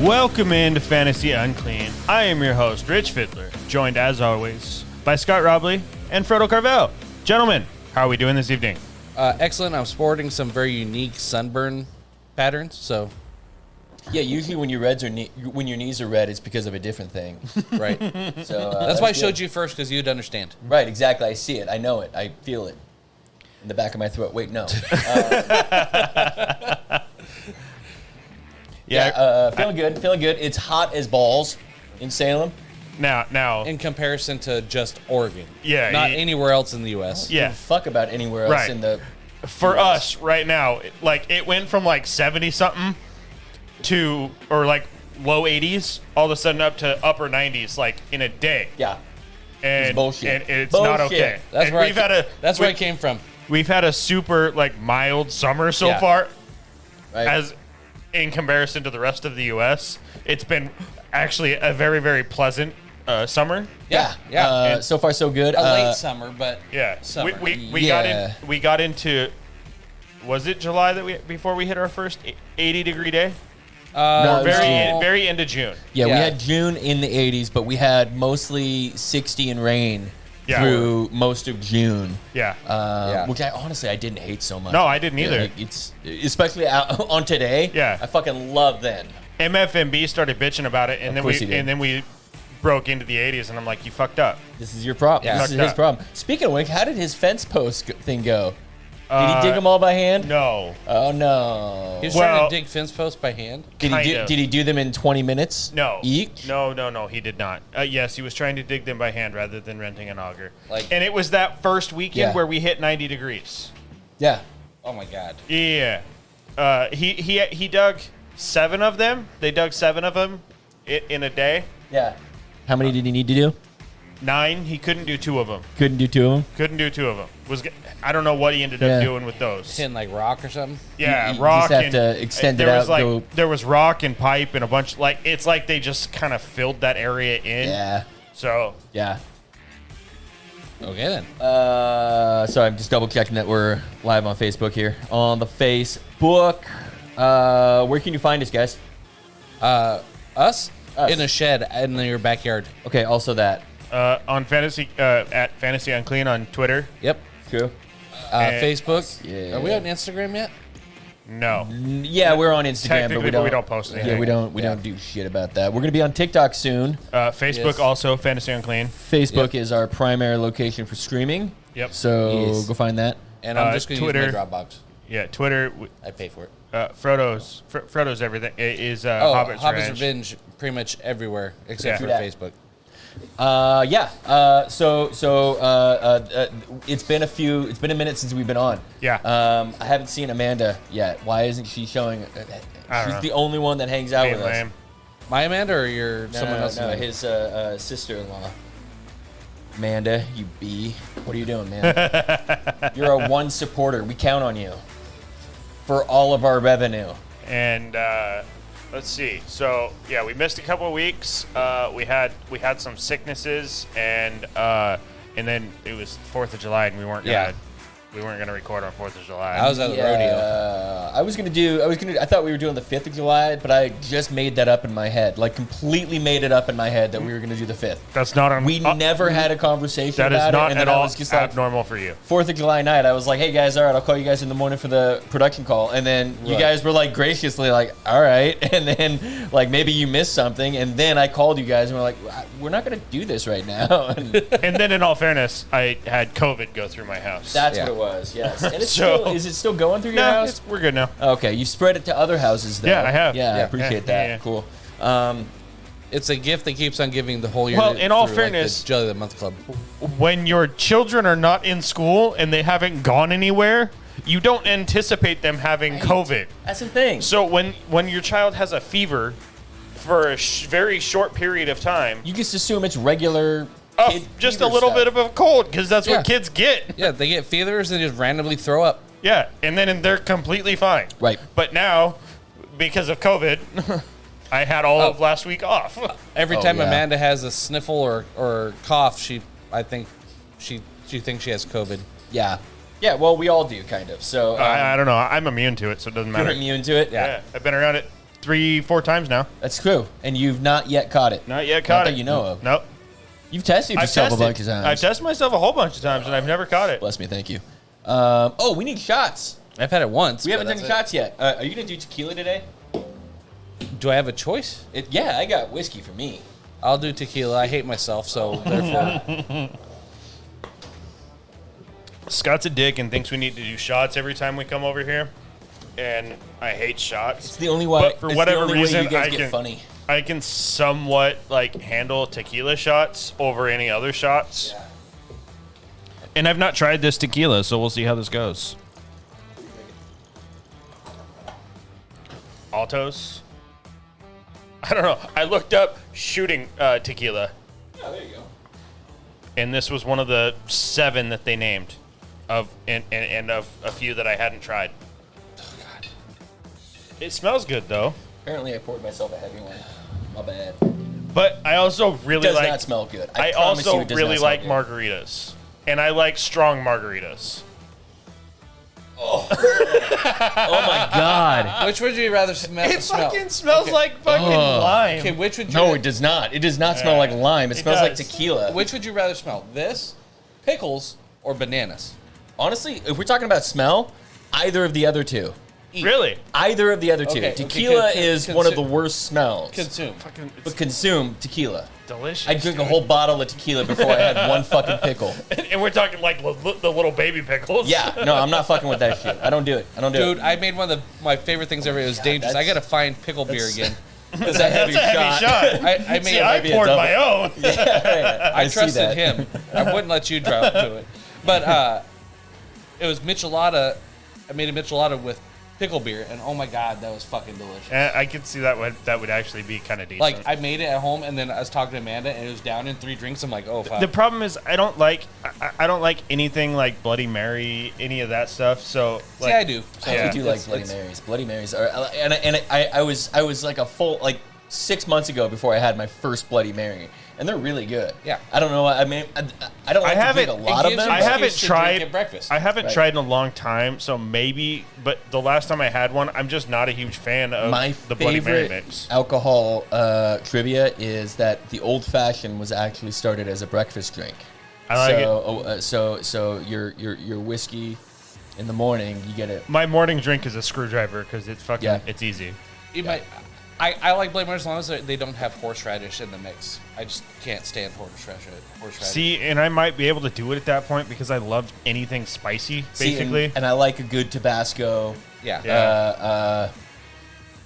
Welcome into Fantasy Unclean. I am your host, Rich Fiddler, joined as always by Scott Robley and Frodo Carvel. Gentlemen, how are we doing this evening? Excellent. I'm sporting some very unique sunburn patterns, so... Yeah, usually when your knees are red, it's because of a different thing. Right. So that's why I showed you first, because you'd understand. Right, exactly. I see it. I know it. I feel it in the back of my throat. Wait, no. Feeling good. It's hot as balls in Salem. Now, In comparison to just Oregon. Yeah. Not anywhere else in the U.S. Yeah. Fuck about anywhere else Right. in the... For US. us right now, it went from 70-something to, or low 80s, all of a sudden up to upper 90s, in a day. Yeah. And It's bullshit. And it's Bullshit. not okay. That's And where that's where I came from. We've had a super, mild summer so Yeah. far. Right. As in comparison to the rest of the U.S., it's been actually a very, very pleasant summer. Yeah. So far, so good. A late summer, but Yeah, summer. we got into. Was it July before we hit our first 80-degree day? No, it was June. Very end of June. Yeah, we Yeah. had June in the 80s, but we had mostly 60 and rain through most of June. Yeah. Which I didn't hate so much. No, I didn't either. It's especially on today. Yeah. I fucking love then. MFMB started bitching about it, and Of course he did. then we broke into the 80s, and I'm like, you fucked up. This is your problem. Yeah. This is Fucked his up. problem. Speaking of which, how did his fence post thing go? Did he dig them all by hand? No. Oh no. He was Well- trying to dig fence posts by hand. Did he do them in 20 minutes? No. Each? No, he did not. Yes, he was trying to dig them by hand rather than renting an auger. Like- and it was that first weekend Yeah. where we hit 90 degrees. Yeah. Oh, my God. Yeah. He dug 7 of them. They dug 7 of them in a day. Yeah. How many did he need to do? 9. He couldn't do 2 of them. Couldn't do 2 of them. Couldn't do 2 of them. I don't know what he ended up doing with those. Hitting rock or something. Yeah, You rock. just have to extend it out. There was rock and pipe and a bunch. It's like they just kind of filled that area in. Yeah. So Yeah. Okay, then. Sorry, I'm just double checking that we're live on Facebook here. On the Facebook. Where can you find us, guys? Us? Us. In a shed in your backyard. Okay, also that. on fantasy at Fantasy Unclean on Twitter. Yep. True. Facebook. Yeah. Are we on Instagram yet? No. Yeah, we're on Instagram, Technically, but we don't post anything. Yeah, we don't do shit about that. We're gonna be on TikTok soon. Facebook Yes. also Fantasy Unclean. Facebook is our primary location for streaming. Yep. So Yes. go find that. And I'm just going to use Twitter. my Dropbox. Yeah, Twitter. I pay for it. Frodo's everything is Hobbit's Hobbit's Revenge pretty much everywhere except for Yeah. Facebook. It's been a minute since we've been on. Yeah. I haven't seen Amanda yet. Why isn't she showing? I don't She's know. the only one that hangs out Being with us. lame. My Amanda or your someone else? No, his sister-in-law. Amanda, you bee. What are you doing, man? You're a one supporter. We count on you for all of our revenue. And let's see. So yeah, we missed a couple of weeks. We had some sicknesses, and then it was 4th of July, and we weren't gonna record on 4th of July. I was at the rodeo. I thought we were doing the 5th of July, but I just made that up in my head. Like completely made it up in my head that we were gonna do the 5th. That's not on. We never had a conversation That about is not it. And at then I all was just like, abnormal for you. 4th of July night, I was like, hey guys, all right, I'll call you guys in the morning for the production call. And then you Right. guys were like graciously like, all right. And then like maybe you missed something. And then I called you guys and we're like, we're not going to do this right now. And And then, in all fairness, I had COVID go through my house. that's Yeah. what it was, yes. And it's So- is it still going through your No, house? we're good now. Okay, you spread it to other houses though. Yeah, I have. Yeah, I Yeah. appreciate Yeah, that. yeah. Cool. It's a gift that keeps on giving the whole year. Well, in all through, fairness- like the Jelly of the Month Club. When your children are not in school and they haven't gone anywhere, you don't anticipate them having COVID. That's the thing. So when your child has a fever for a very short period of time, You just assume it's regular kid just a fever little stuff. bit of a cold, because that's Yeah. what kids get. Yeah, they get fevers and just randomly throw up. Yeah, and then they're completely fine. Right. But now because of COVID, I had all of last week off. Every time yeah. Amanda has a sniffle or cough, I think she thinks she has COVID. Yeah. Yeah, well, we all do, kind of. So I don't know. I'm immune to it, so it doesn't matter. you're immune to it? Yeah, I've been around it 3-4 times now. That's true. And you've not yet caught it. Not yet caught Not it. that you know of. Nope. You've tested yourself a bunch of times. I've tested myself a whole bunch of times, and I've never caught it. Bless me, thank you. We need shots. I've had it once. We haven't but done that's shots yet. Are you going to do tequila today? it. Do I have a choice? Yeah, I got whiskey for me. I'll do tequila. I hate myself, so therefore. Scott's a dick and thinks we need to do shots every time we come over here, and I hate shots. It's the only way. But for it's whatever the only reason, way you guys I get can funny. I can somewhat like handle tequila shots over any other shots. Yeah. And I've not tried this tequila, so we'll see how this goes. Altos. I don't know. I looked up shooting tequila, Oh, there you go. and this was one of the 7 that they named, of a few that I hadn't tried. Oh, God. It smells good though, Apparently, I poured myself a heavy one. My bad. but I also really Does like. not smell good. I promise you also it does really not smell like good. margaritas, and I like strong margaritas. Oh my god. Which would you rather smell? It fucking smells like fucking lime. Okay, which would you? No, it does not. It does not smell like lime. It smells like does. tequila. Which would you rather smell? This, pickles, or bananas? Honestly, if we're talking about smell, either of the other two. Eat. Really? Either of the other two. Okay, okay, Tequila is one of the consume. worst smells. Consume. Fucking it's But consume tequila. delicious. I'd drink a dude. whole bottle of tequila before I had one fucking pickle. And we're talking like the little baby pickles. Yeah, no, I'm not fucking with that shit. I don't do it. I don't do Dude, it. I made one of my favorite things ever. It was dangerous. I that's- gotta find pickle beer again. It's a heavy That's a heavy shot. I made See, it. I be a poured double. my own. I see trusted that. him. I wouldn't let you drop to it. But it was michelada. I made a michelada with pickle beer, and oh my god, that was fucking delicious. I could see that would actually be kind of decent. Like I made it at home, and then I was talking to Amanda, and it was down in 3 drinks. I'm like, oh fuck. the problem is I don't like anything like Bloody Mary, any of that stuff. So like, See, I do. So Yeah. I do like Bloody Marys. Bloody Marys are, and I was like a full like 6 months ago before I had my first Bloody Mary, and they're really good. Yeah. I don't know. I mean, I don't like to drink a lot of gives them. you I an haven't excuse to drink tried at breakfast. I haven't Right. tried in a long time, so maybe. But the last time I had one, I'm just not a huge fan of My the Bloody Mary favorite mix. alcohol trivia is that the old fashioned was actually started as a breakfast drink. I like it. So your whiskey in the morning, you get it. My morning drink is a screwdriver because it's fucking Yeah. it's easy. You might. I like Bloody Mary as long as they don't have horseradish in the mix. I just can't stand horseradish. See, and I might be able to do it at that point because I love anything spicy, See, basically. and I like a good Tabasco. Yeah. Yeah.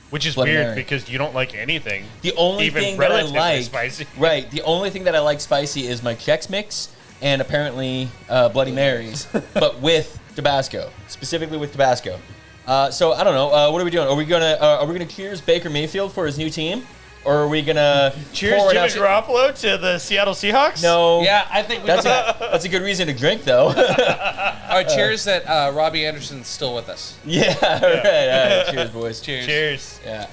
Which is Bloody weird Mary. because you don't like anything. The only even thing that I relatively like, spicy. right? The only thing that I like spicy is my Chex Mix and apparently Bloody Marys, but with Tabasco, specifically with Tabasco. So I don't know. What are we doing? Are we gonna cheers Baker Mayfield for his new team, or are we gonna Cheers, pour it Jimmy out- Garoppolo to the Seattle Seahawks. No. Yeah, I think we That's can. that's a good reason to drink though. All right, cheers that Robbie Anderson's still with us. Yeah. All right. Cheers, boys. Cheers. Cheers. Yeah.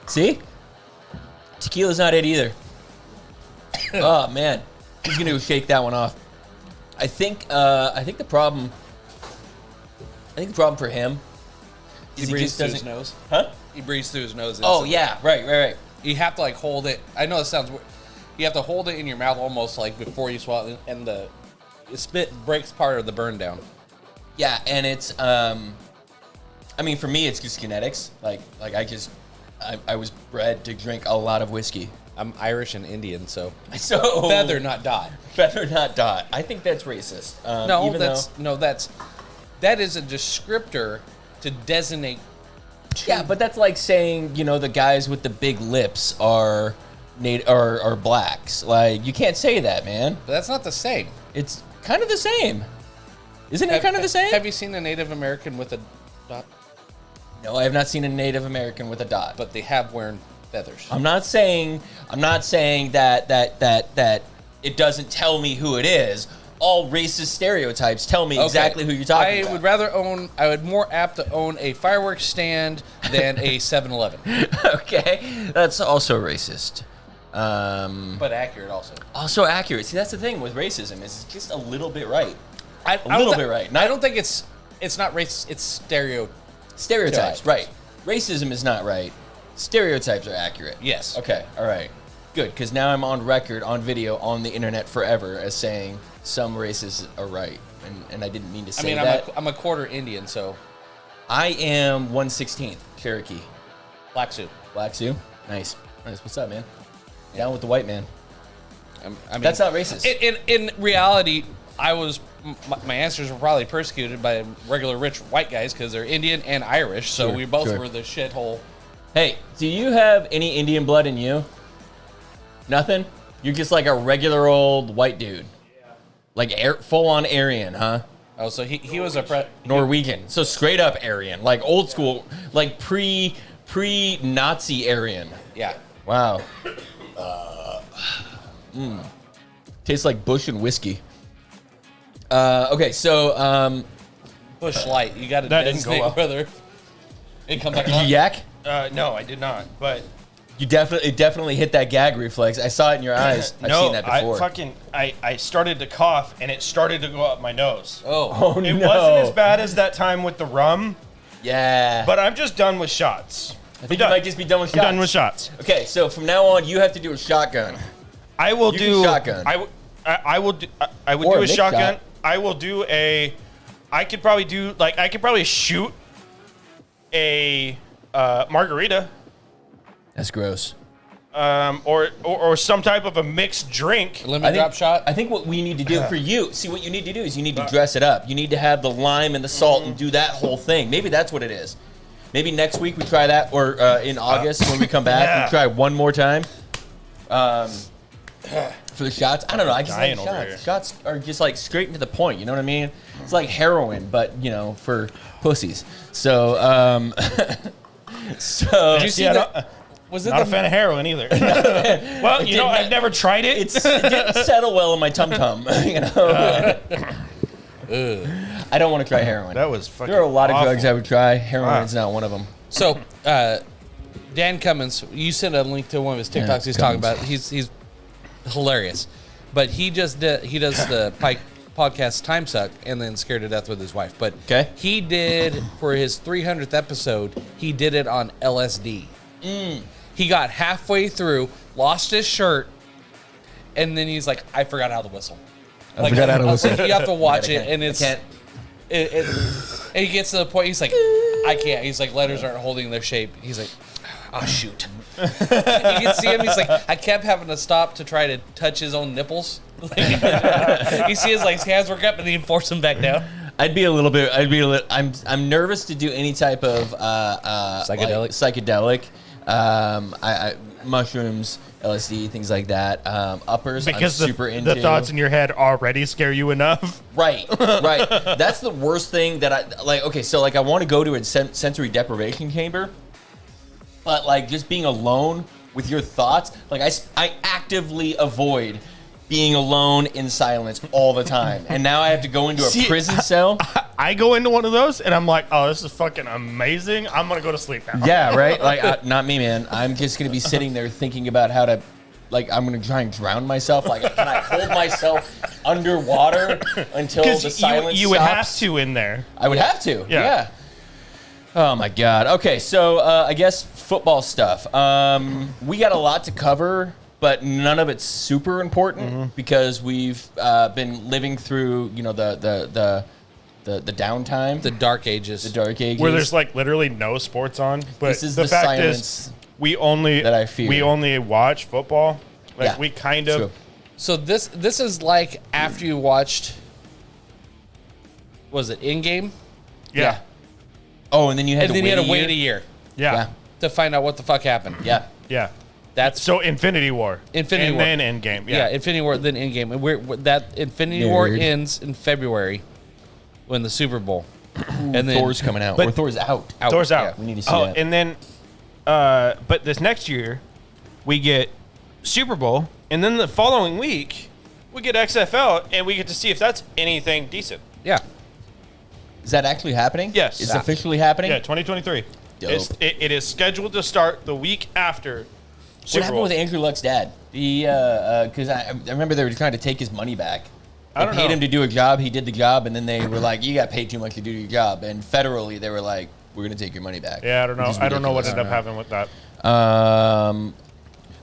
See? Tequila's not it either. Oh man, he's gonna go shake that one off. I think the problem for him He is he breathes just through his doesn't. nose. Huh? He breathes through his nose. Oh instantly. yeah, right. You have to like hold it. I know it sounds weird. You have to hold it in your mouth almost like before you swallow it, and the spit breaks part of the burn down. Yeah, and it's I mean for me it's just genetics. Like I was bred to drink a lot of whiskey. I'm Irish and Indian, so So feather not dot. Feather not dot. I think that's racist. No, even that is a descriptor to designate. yeah, but that's like saying the guys with the big lips are blacks. Like you can't say that, man. But that's not the same. It's kind of the same, isn't it? Kind of the same. Have you seen a Native American with a dot? No, I have not seen a Native American with a dot. But they have wearing feathers. I'm not saying that it doesn't tell me who it is. All racist stereotypes tell me exactly who you're talking about. I would more apt to own a fireworks stand than a 7-Eleven. Okay, that's also racist. But accurate also. Also accurate. See, that's the thing with racism, is it's just a little bit right. A little bit right. I don't think it's not racist, it's Stereotypes, right. Racism is not right. Stereotypes are accurate. Yes. Okay, all right. Good, because now I'm on record, on video, on the internet forever as saying some races are right. And I didn't mean to say that. I'm a quarter Indian, so. I am 1/16 Cherokee. Black Sioux. Black Sioux? Nice. What's up, man? Down with the white man. I mean, that's not racist. In reality, my ancestors were probably persecuted by regular rich white guys because they're Indian and Irish, so we both were the shithole. Hey, do you have any Indian blood in you? Nothing? You're just like a regular old white dude. Like full-on Aryan, huh? Oh, so he was a Norwegian. So straight up Aryan, like old school, like pre-Nazi Aryan. Yeah. Wow. Tastes like Bush and whiskey. Okay, so Bush Light. You got to That didn't go well. brother. It come back did on? you yak? No, I did not. But You definitely hit that gag reflex. I saw it in your eyes. I've seen that before. I started to cough and it started to go up my nose. Oh. It wasn't as bad as that time with the rum, Yeah. but I'm just done with shots. I think you might just be done with shots. I'm done with shots. Okay, so from now on, you have to do a shotgun. I will You do can shotgun. I will do. I would Or do a a mix shotgun. shot. I will do a. I could probably shoot a margarita, That's gross. or some type of a mixed drink. Lemon drop shot. I think what we need to do for you, see, what you need to do is you need to dress it up. You need to have the lime and the salt and do that whole thing. Maybe that's what it is. Maybe next week we try that, or in August when we come back, we try one more time. For the shots, I don't know. I just like Dying over here. shots. Shots are just like straight into the point. You know what I mean? It's like heroin, but for pussies. So, Did you see that? Was it Not a fan of heroin either. Well, I've never tried it. it didn't settle well in my tum tum. I don't want to try heroin. That was fucking There are a lot of awful. drugs I would try. Heroin is not one of them. So, Dan Cummins, you sent a link to one of his TikToks. He's talking about. He's hilarious, but he does the podcast Time Suck and then Scared to Death with his wife. But he did for his 300th episode. He did it on LSD. He got halfway through, lost his shirt, and then he's like, "I forgot how to whistle." I forgot how to whistle. You have to watch it, and it's. I can't. And he gets to the point, he's like, I can't. He's like, letters aren't holding their shape. He's like, oh, shoot. You can see him. He's like, I kept having to stop to try to touch his own nipples. You see his hands work up and then force them back down. I'm nervous to do any type of psychedelic. Mushrooms, LSD, things like that. Uppers, Because I'm super into. the thoughts in your head already scare you enough. Right. That's the worst thing that I like. Okay, so I want to go to a sensory deprivation chamber, but just being alone with your thoughts, I actively avoid being alone in silence all the time, and now I have to go into a prison cell. I go into one of those and I'm like, oh, this is fucking amazing. I'm gonna go to sleep now. Yeah, right. Not me, man. I'm just gonna be sitting there thinking about how to. I'm gonna try and drown myself. Can I hold myself underwater until the silence you would stops? have to in there. I would have to. Yeah. Oh my God. Okay, so I guess football stuff. We got a lot to cover, but none of it's super important because we've been living through, the downtime, The dark ages. the dark ages, Where there's literally no sports on. But This is the the fact silence is we only that I fear. we only watch football. Yeah, We kind it's of true. So this is like after you watched, was it In-Game? yeah. Oh, and then you had And to then you had to wait a year. year Yeah. to find out what the fuck happened. Yeah. Yeah. That's So Infinity War. Infinity and War. then Endgame. yeah, Yeah. Infinity War, then In-Game. And that Infinity War Nerd. ends in February when the Super Bowl. And then Thor's coming out. But- Or Thor's out. Thor's out. Yeah. We need to see that. And then, but this next year, we get Super Bowl, and then the following week, we get XFL, and we get to see if that's anything decent. Yeah. Is that actually happening? Yes. It's Yeah. officially happening? Yeah, 2023. Dope. It is scheduled to start the week after Super What happened Bowl. with Andrew Luck's dad? Because I remember they were trying to take his money back. They I don't paid know. him to do a job. He did the job, and then they were like, "You got paid too much to do your job." And federally, they were like, "We're going to take your money back." Yeah, I don't know. Which is I don't know what ridiculous. ended up happening with that.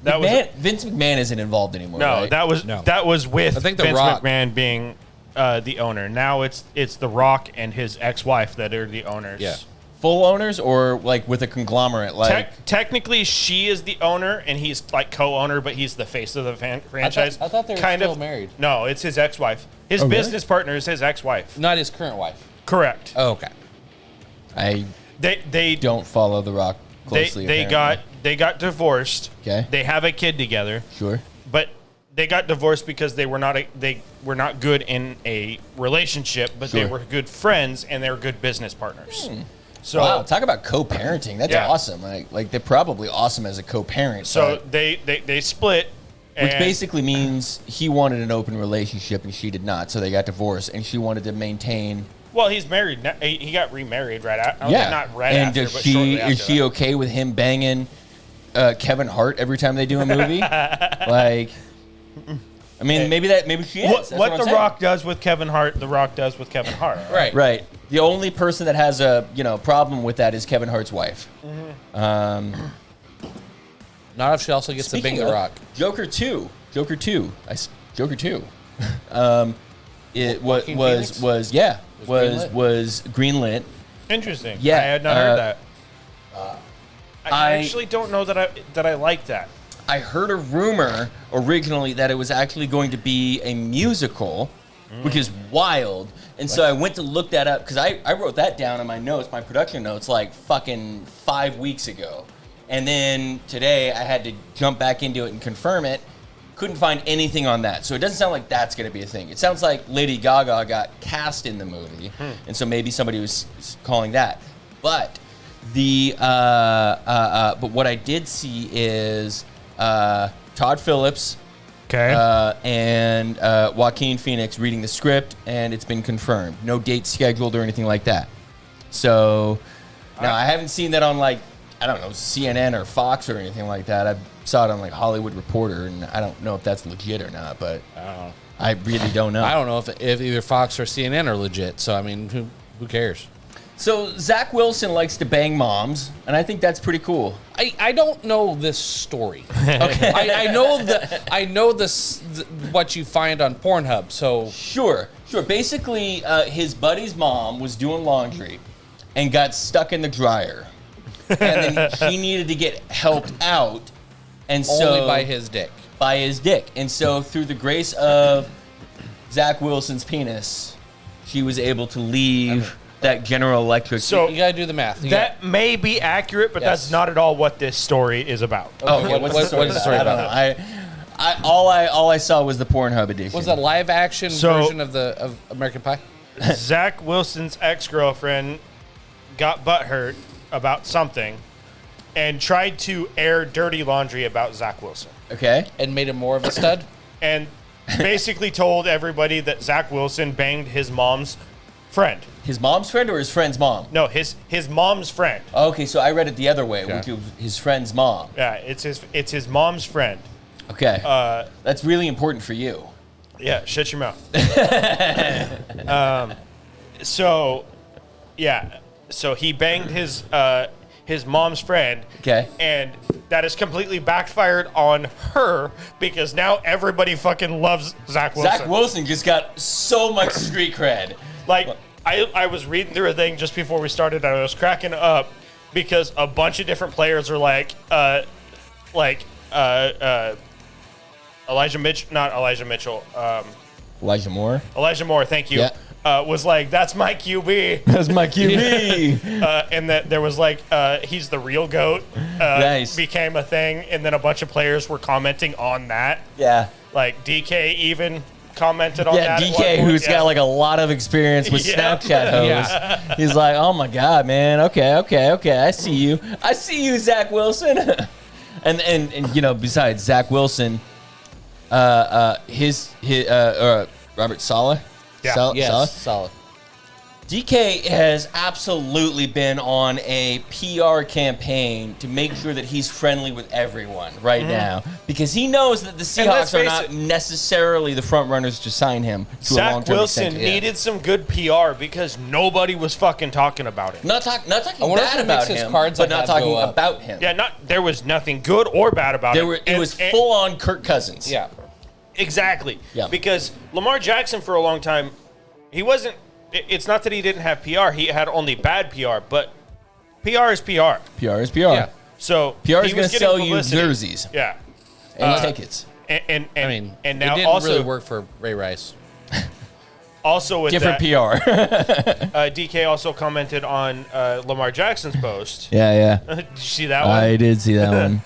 That was Vince McMahon isn't involved anymore. no, right? that was with I think The Vince Rock. McMahon being the owner. Now it's The Rock and his ex-wife that are the owners. Yeah. full owners or like with a conglomerate. Like Technically, she is the owner and he's like co-owner, but he's the face of the franchise. I thought they were kind still of married. No, it's his ex-wife. His really? business partner is his ex-wife. Not his current wife. Correct. Oh, okay. I They don't follow The Rock closely. they got divorced. Okay. They have a kid together, sure. but they got divorced because they were not good in a relationship, but they Sure. were good friends and they were good business partners. So Wow, talk about co-parenting. That's Yeah. awesome. Like they're probably awesome as a co-parent. so but- they split, which and basically means he wanted an open relationship and she did not, so they got divorced, and she wanted to maintain. well, he's married. He got remarried right after. Yeah, not right and after, does but she shortly after is she that. okay with him banging Kevin Hart every time they do a movie? Like, I mean, maybe she is. That's What I'm The saying. Rock does with Kevin Hart, The Rock does with Kevin Hart. Right. Right. The only person that has a problem with that is Kevin Hart's wife. Not if she also gets to bang Speaking the of, rock. Joker 2. Joker 2. It Joaquin was Phoenix? was greenlit. Interesting. Yeah, I had not heard that. I I- actually don't know that I like that. I heard a rumor originally that it was actually going to be a musical, which is wild. And so I went to look that up because I wrote that down in my notes, my production notes, like fucking 5 weeks ago. And then today I had to jump back into it and confirm it. Couldn't find anything on that. So it doesn't sound like that's going to be a thing. It sounds like Lady Gaga got cast in the movie. And so maybe somebody was calling that. But but what I did see is Todd Phillips Okay. and Joaquin Phoenix reading the script, and it's been confirmed. No date scheduled or anything like that. So now I haven't seen that on like, I don't know, CNN or Fox or anything like that. I saw it on like Hollywood Reporter, and I don't know if that's legit or not, but I really don't know. I don't know if either Fox or CNN are legit. So I mean, who cares? So Zach Wilson likes to bang moms, and I think that's pretty cool. I don't know this story. Okay. I know this what you find on Pornhub. So Sure. Basically, his buddy's mom was doing laundry and got stuck in the dryer. And then she needed to get helped out. And so only by his dick. By his dick. And so through the grace of Zach Wilson's penis, she was able to leave that General Electric. So- You gotta do the math. You that may be accurate, but Yes. that's not at all what this story is about. okay, what is the story I don't know. All I saw was the Pornhub edition. was that live action So- version of American Pie? Zach Wilson's ex-girlfriend got butthurt about something and tried to air dirty laundry about Zach Wilson. Okay. And made him more of a stud? And basically told everybody that Zach Wilson banged his mom's friend. His mom's friend or his friend's mom? No, his mom's friend. Okay, so I read it the other way, Okay. which was his friend's mom. Yeah, it's his mom's friend. Okay. Uh, That's really important for you. Yeah, shut your mouth. So he banged his mom's friend. Okay. And that has completely backfired on her because now everybody fucking loves Zach Wilson. Zach Wilson just got so much street cred. Like, I was reading through a thing just before we started, and I was cracking up because a bunch of different players are Elijah Mitchell, Elijah Moore. Elijah Moore, thank you, Yeah. was like, that's my QB. That's my QB. And that there was like, he's the real GOAT, Nice. became a thing, and then a bunch of players were commenting on that. Yeah. Like, DK even commented on Yeah, that. at one DK, point. who's Yeah. got like a lot of experience with Yeah. Snapchat hoes. Yeah. He's like, oh my God, man. Okay. I see you, Zach Wilson. and besides, Zach Wilson Robert Saleh. Yeah. Yes, solid. DK has absolutely been on a PR campaign to make sure that he's friendly with everyone right now because he knows that the Seahawks are not necessarily the front runners to sign him to a Zach long-term Wilson extension. needed some good PR because nobody was fucking talking about it. Not talking wonder if bad it about makes his him, cards but like not that talking go up. about him. Yeah, there was nothing good or bad about it. It was full-on Kirk Cousins. Yeah. Exactly. Yeah. Because Lamar Jackson for a long time, he wasn't. It's not that he didn't have PR. He had only bad PR, but PR is PR. PR is PR. Yeah. So PR is he going was to getting sell you publicity. jerseys Yeah. and tickets. And I mean, and now it didn't also really work for Ray Rice. also with Different that, PR. DK also commented on Lamar Jackson's post. Yeah. Did you see that one? I did see that one.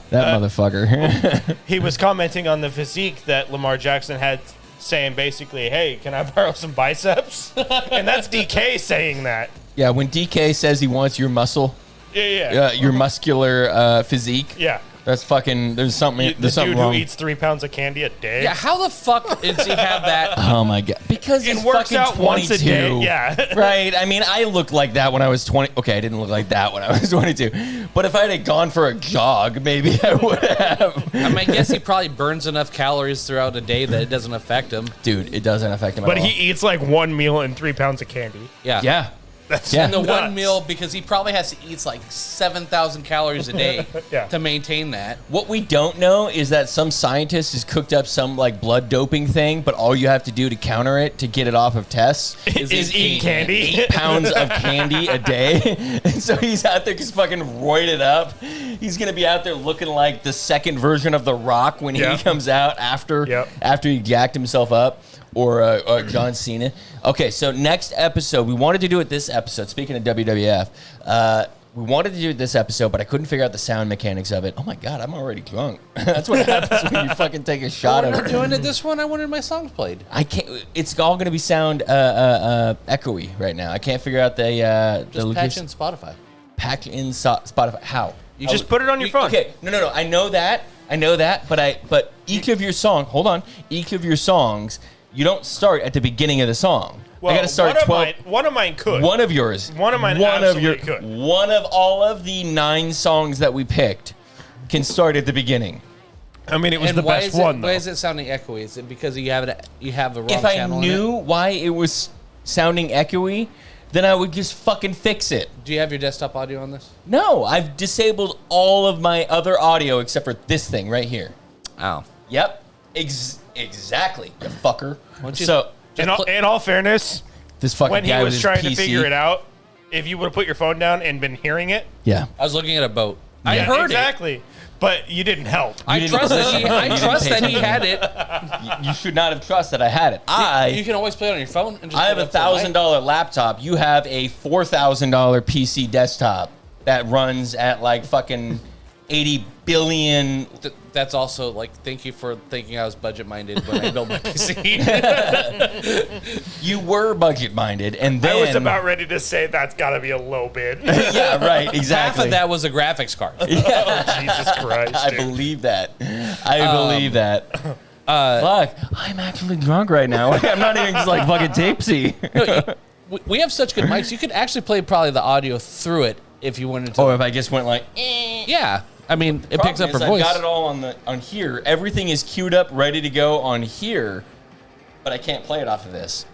That motherfucker. He was commenting on the physique that Lamar Jackson had, saying basically, "Hey, can I borrow some biceps?" And that's DK saying that. Yeah, when DK says he wants your muscle, Yeah. your muscular physique, Yeah. that's fucking. There's something. The There's something dude who wrong. eats 3 pounds of candy a day. Yeah, how the fuck does he have that? Oh my god! Because It he's works fucking out 22. once a day. Yeah. Right. I mean, I looked like that when I was 20. Okay, I didn't look like that when I was 22. But if I had gone for a jog, maybe I would have. I mean, I guess he probably burns enough calories throughout a day that it doesn't affect him. Dude, it doesn't affect him But at all. he eats like 1 meal and 3 pounds of candy. Yeah. Yeah. That's Yeah. And the nuts. one meal, because he probably has to eat like 7,000 calories a day Yeah. to maintain that. What we don't know is that some scientist has cooked up some like blood doping thing, but all you have to do to counter it to get it off of tests is eat candy. 8 pounds of candy a day. And so he's out there just fucking roided up. He's gonna be out there looking like the second version of The Rock when Yep. he comes out after he jacked himself up. Or John Cena. Okay, so next episode, we wanted to do it this episode. Speaking of WWF, we wanted to do it this episode, but I couldn't figure out the sound mechanics of it. Oh my god, I'm already drunk. That's what happens when you fucking take a shot When of we're it. doing it this one, I wanted my songs played. I can't. It's all going to be sound echoey right now. I can't figure out the Just patch in Spotify. patch in Spotify. How? You just put it on your phone. Okay, no. I know that, but each of your songs. Hold on, each of your songs. You don't start at the beginning of the song. Well, I got to start 12. One of mine could. One of yours. One of mine absolutely could. One of all of the 9 songs that we picked can start at the beginning. I mean, it was And the why best is one, it, though. why is it sounding echoey? Is it because you have a wrong If I channel knew in it? why it was sounding echoey, then I would just fucking fix it. Do you have your desktop audio on this? No, I've disabled all of my other audio except for this thing right here. Oh. Yep. Exactly, you fucker. don't you- So, In all fairness, this fucking when he guy with was his trying to PC. figure it out, if you would have put your phone down and been hearing it, Yeah. I was looking at a boat. I yeah, heard it. exactly. But you didn't help. I didn't trust that listen. he, You I didn't trust pay that he attention. had it. You should not have trusted that I had it. You can always play it on your phone. And just I have put a it up to the mic. $1,000 laptop. You have a $4,000 PC desktop that runs at like fucking 80 billion. That's also like, thank you for thinking I was budget minded when I built my PC. You were budget minded, and then I was about ready to say that's got to be a low bid. yeah, right, exactly. Half of that was a graphics card. Oh, Jesus Christ, I dude. believe that. I believe that. Fuck, I'm actually drunk right now. I'm not even just like fucking tipsy. We have such good mics. You could actually play probably the audio through it if you wanted to. Or if I just went like, Yeah. I mean, it picks up her I've voice. got it all on here. Everything is queued up, ready to go on here, but I can't play it off of this.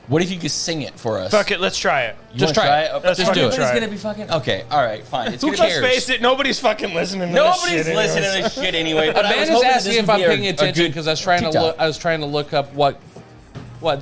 What if you could sing it for us? Fuck it, let's try it. You Just wanna try it. Let's Just do it. Everybody's Try it. gonna be fucking okay. All right, fine. It's Who gonna cares? be, Let's face it, nobody's fucking listening to nobody's this shit listening anyways. to this shit anyway. But I was Man is hoping asking this if would I'm be a paying attention good because I was trying to TikTok. look. I was trying to look up what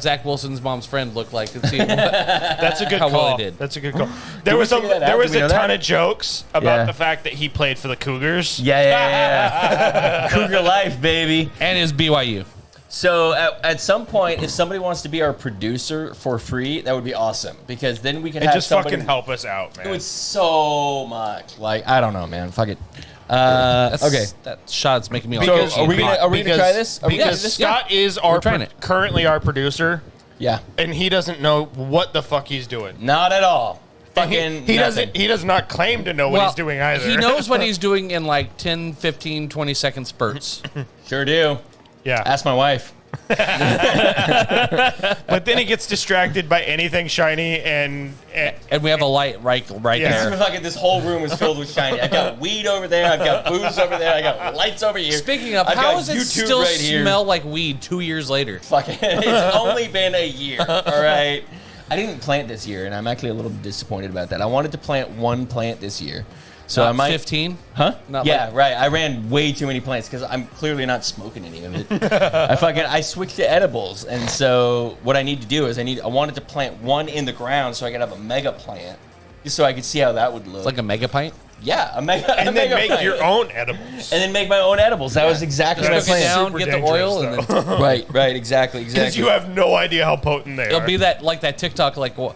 Zach Wilson's mom's friend looked like and see. That's a good How well call. I did. That's a good call. There was figure that out? there was Did we a know ton that? of jokes about Yeah. the fact that he played for the Cougars. Yeah. Cougar life, baby. And his BYU. So at some point, if somebody wants to be our producer for free, that would be awesome because then we can And have just somebody. fucking help us out, It man. would so much. Like I don't know, man. Fuck it. Okay. That shot's making me. So, all are we gonna try this? Are we gonna Because do this? Scott is We're trying it. currently our producer, Yeah. and he doesn't know what the fuck he's doing. Not at all. fucking He nothing. does not claim to know what he's doing either. He knows what he's doing in like 10, 15, 20-second spurts. Sure do. Yeah. Ask my wife. But then he gets distracted by anything shiny and And we have a light right Yeah. there. Fucking this whole room is filled with shiny. I've got weed over there. I've got booze over there. I got lights over here. Speaking of, I've how got does it YouTube still right here. smell like weed 2 years later? Fucking, it's only been a year. All right. I didn't plant this year, and I'm actually a little disappointed about that. I wanted to plant one plant this year. So I might 15? Huh? Not yeah, like- right. I ran way too many plants because I'm clearly not smoking any of it. I switched to edibles, and so what I need to do is I wanted to plant one in the ground so I could have a mega plant, just so I could see how that would look. It's like a mega pint? yeah, a mega, and a then mega make plant. your own edibles. and then make my own edibles. That was exactly my Cook it plan. down, Super get the oil, and dangerous, then Right, exactly. Because you have no idea how potent they it'll are. be that like that TikTok like one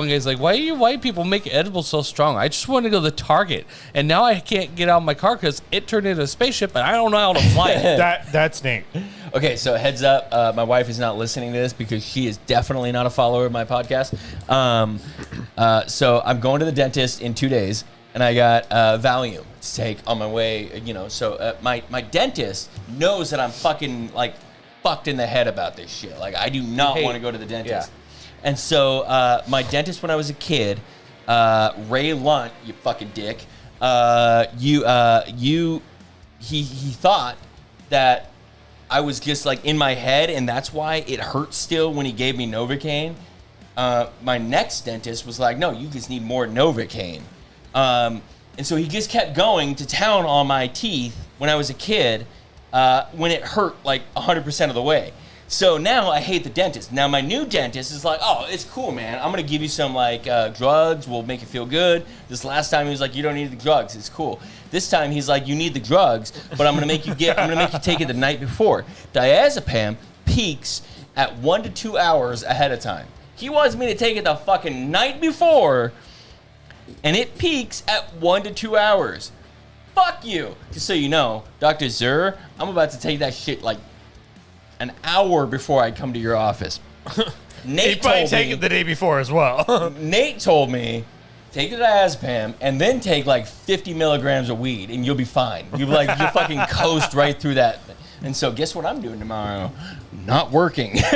guy's like, why do you white people make edibles so strong? I just want to go to Target, and now I can't get out of my car because it turned into a spaceship, and I don't know how to fly it. That's neat. Okay, so heads up, my wife is not listening to this because she is definitely not a follower of my podcast. So I'm going to the dentist in 2 days, and I got Valium to take on my way. So my dentist knows that I'm fucking like fucked in the head about this shit. Like I do not want to go to the dentist. Yeah. And so my dentist when I was a kid, Ray Lunt, you fucking dick, he thought that I was just like in my head, and that's why it hurt still when he gave me Novocaine. My next dentist was like, no, you just need more Novocaine. And so he just kept going to town on my teeth when I was a kid, when it hurt like 100% of the way. So now I hate the dentist. Now my new dentist is like, oh, it's cool, man. I'm gonna give you some like drugs. We'll make you feel good. This last time he was like, you don't need the drugs. It's cool. This time he's like, you need the drugs, but I'm gonna make you take it the night before. Diazepam peaks at 1 to 2 hours ahead of time. He wants me to take it the fucking night before, and it peaks at 1 to 2 hours. Fuck you. Just so you know, Dr. Zur, I'm about to take that shit like an hour before I come to your office. He'd probably take it the day before as well. Nate told me, take the diazepam and then take like 50 milligrams of weed and you'll be fine. You'll fucking coast right through that. And so guess what I'm doing tomorrow? Not working. And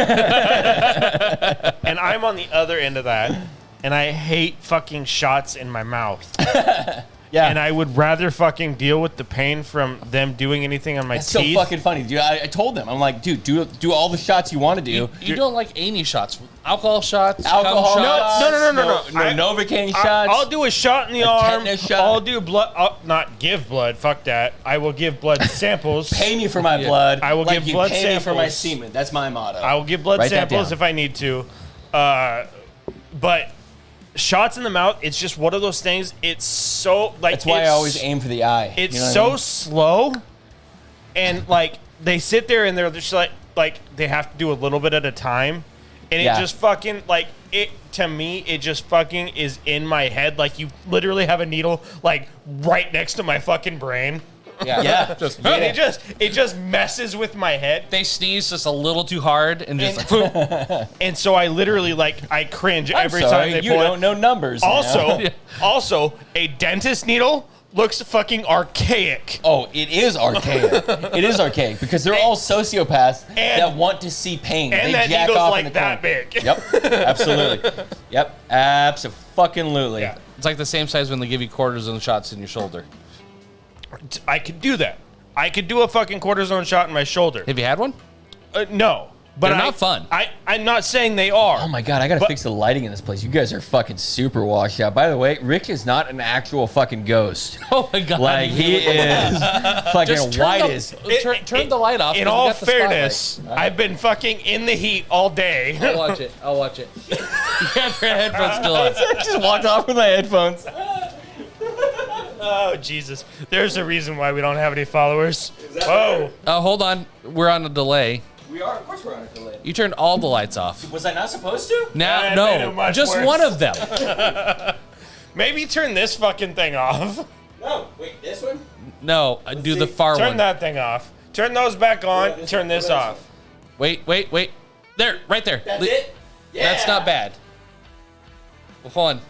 I'm on the other end of that, and I hate fucking shots in my mouth. Yeah. And I would rather fucking deal with the pain from them doing anything on my That's teeth. so fucking funny, dude. I told them, I'm like, dude, do all the shots you want to do. You don't like any shots. Alcohol shots, Alcohol cum shots. shots. No. No Novocaine shots. I'll do a shot in the arm. tetanus shot. I'll do blood. I'll not give blood. Fuck that. I will give blood samples. Pay me for my blood. I will like give you blood pay me for my samples. semen. That's my motto. I will give blood Write that samples down. if I need to. But shots in the mouth, it's just one of those things. It's so like That's why I always aim for the eye. It's You know what so I mean? slow, and like they sit there and they're just like they have to do a little bit at a time, and Yeah. it just fucking like it to me. It just fucking is in my head. Like you literally have a needle like right next to my fucking brain. Yeah. And it just messes with my head. They sneeze just a little too hard and just like, And so I literally I cringe every time they you pull don't it. know numbers. Also, a dentist needle looks fucking archaic. Oh, it is archaic. It is archaic because they're all sociopaths And- that want to see pain. And they that jack needle's off like in the that corner. big. Yep, absolutely. Yep, absolutely. Yeah. it's like the same size when they give you cortisone shots in your shoulder. I could do that. I could do a fucking cortisone shot in my shoulder. Have you had one? No. But They're not fun. I'm not saying they are. Oh my god, I gotta But- fix the lighting in this place. You guys are fucking super washed out. By the way, Rick is not an actual fucking ghost. Oh my god! Like he is fucking Just white turn as. turn the light off. In 'cause we all got the spotlight. fairness, I've been fucking in the heat all day. I'll watch it. I'll watch it. You have your headphones still on. I just walked off with my headphones. Oh, Jesus. There's a reason why we don't have any followers. Whoa. Oh, hold on. We're on a delay. We are, of course, we're on a delay. You turned all the lights off. Was I not supposed to? Now, That made it no, much just worse. one of them. Maybe turn this fucking thing off. No, wait, this one. No, do the far Turn one. that thing off. Turn those back on. Turn this off. Wait. There, right there. That's it. Yeah. That's not bad. Well, hold on.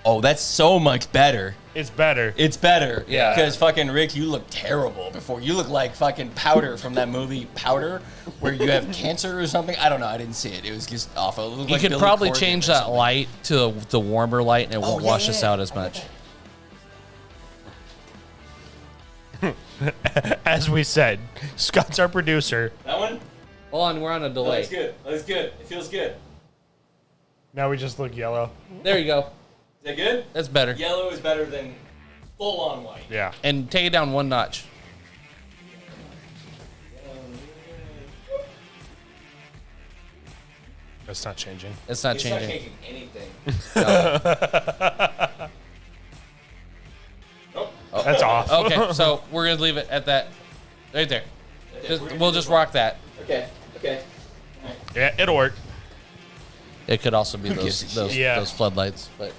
Oh, that's so much better. It's better. It's better. Yeah. Because fucking Rick, you look terrible before. You look like fucking Powder from that movie Powder, where you have cancer or something. I don't know. I didn't see it. It was just awful. It looked You like could Billy probably Corgan change or that something. light to the warmer light, and it won't yeah, wash yeah, us yeah. out as much. As we said, Scott's our producer. That one? Hold on, we're on a delay. Looks good. Looks good. It feels good. Now we just look yellow. There you go. Is that good? That's better. Yellow is better than full-on white. Yeah. And take it down one notch. That's not changing. It's not It's changing. not changing anything. That's off. Okay, so we're gonna leave it at that, right there. We'll just rock that. Okay. Okay. Yeah, it'll work. It could also be gives a those shit? Yeah. floodlights, but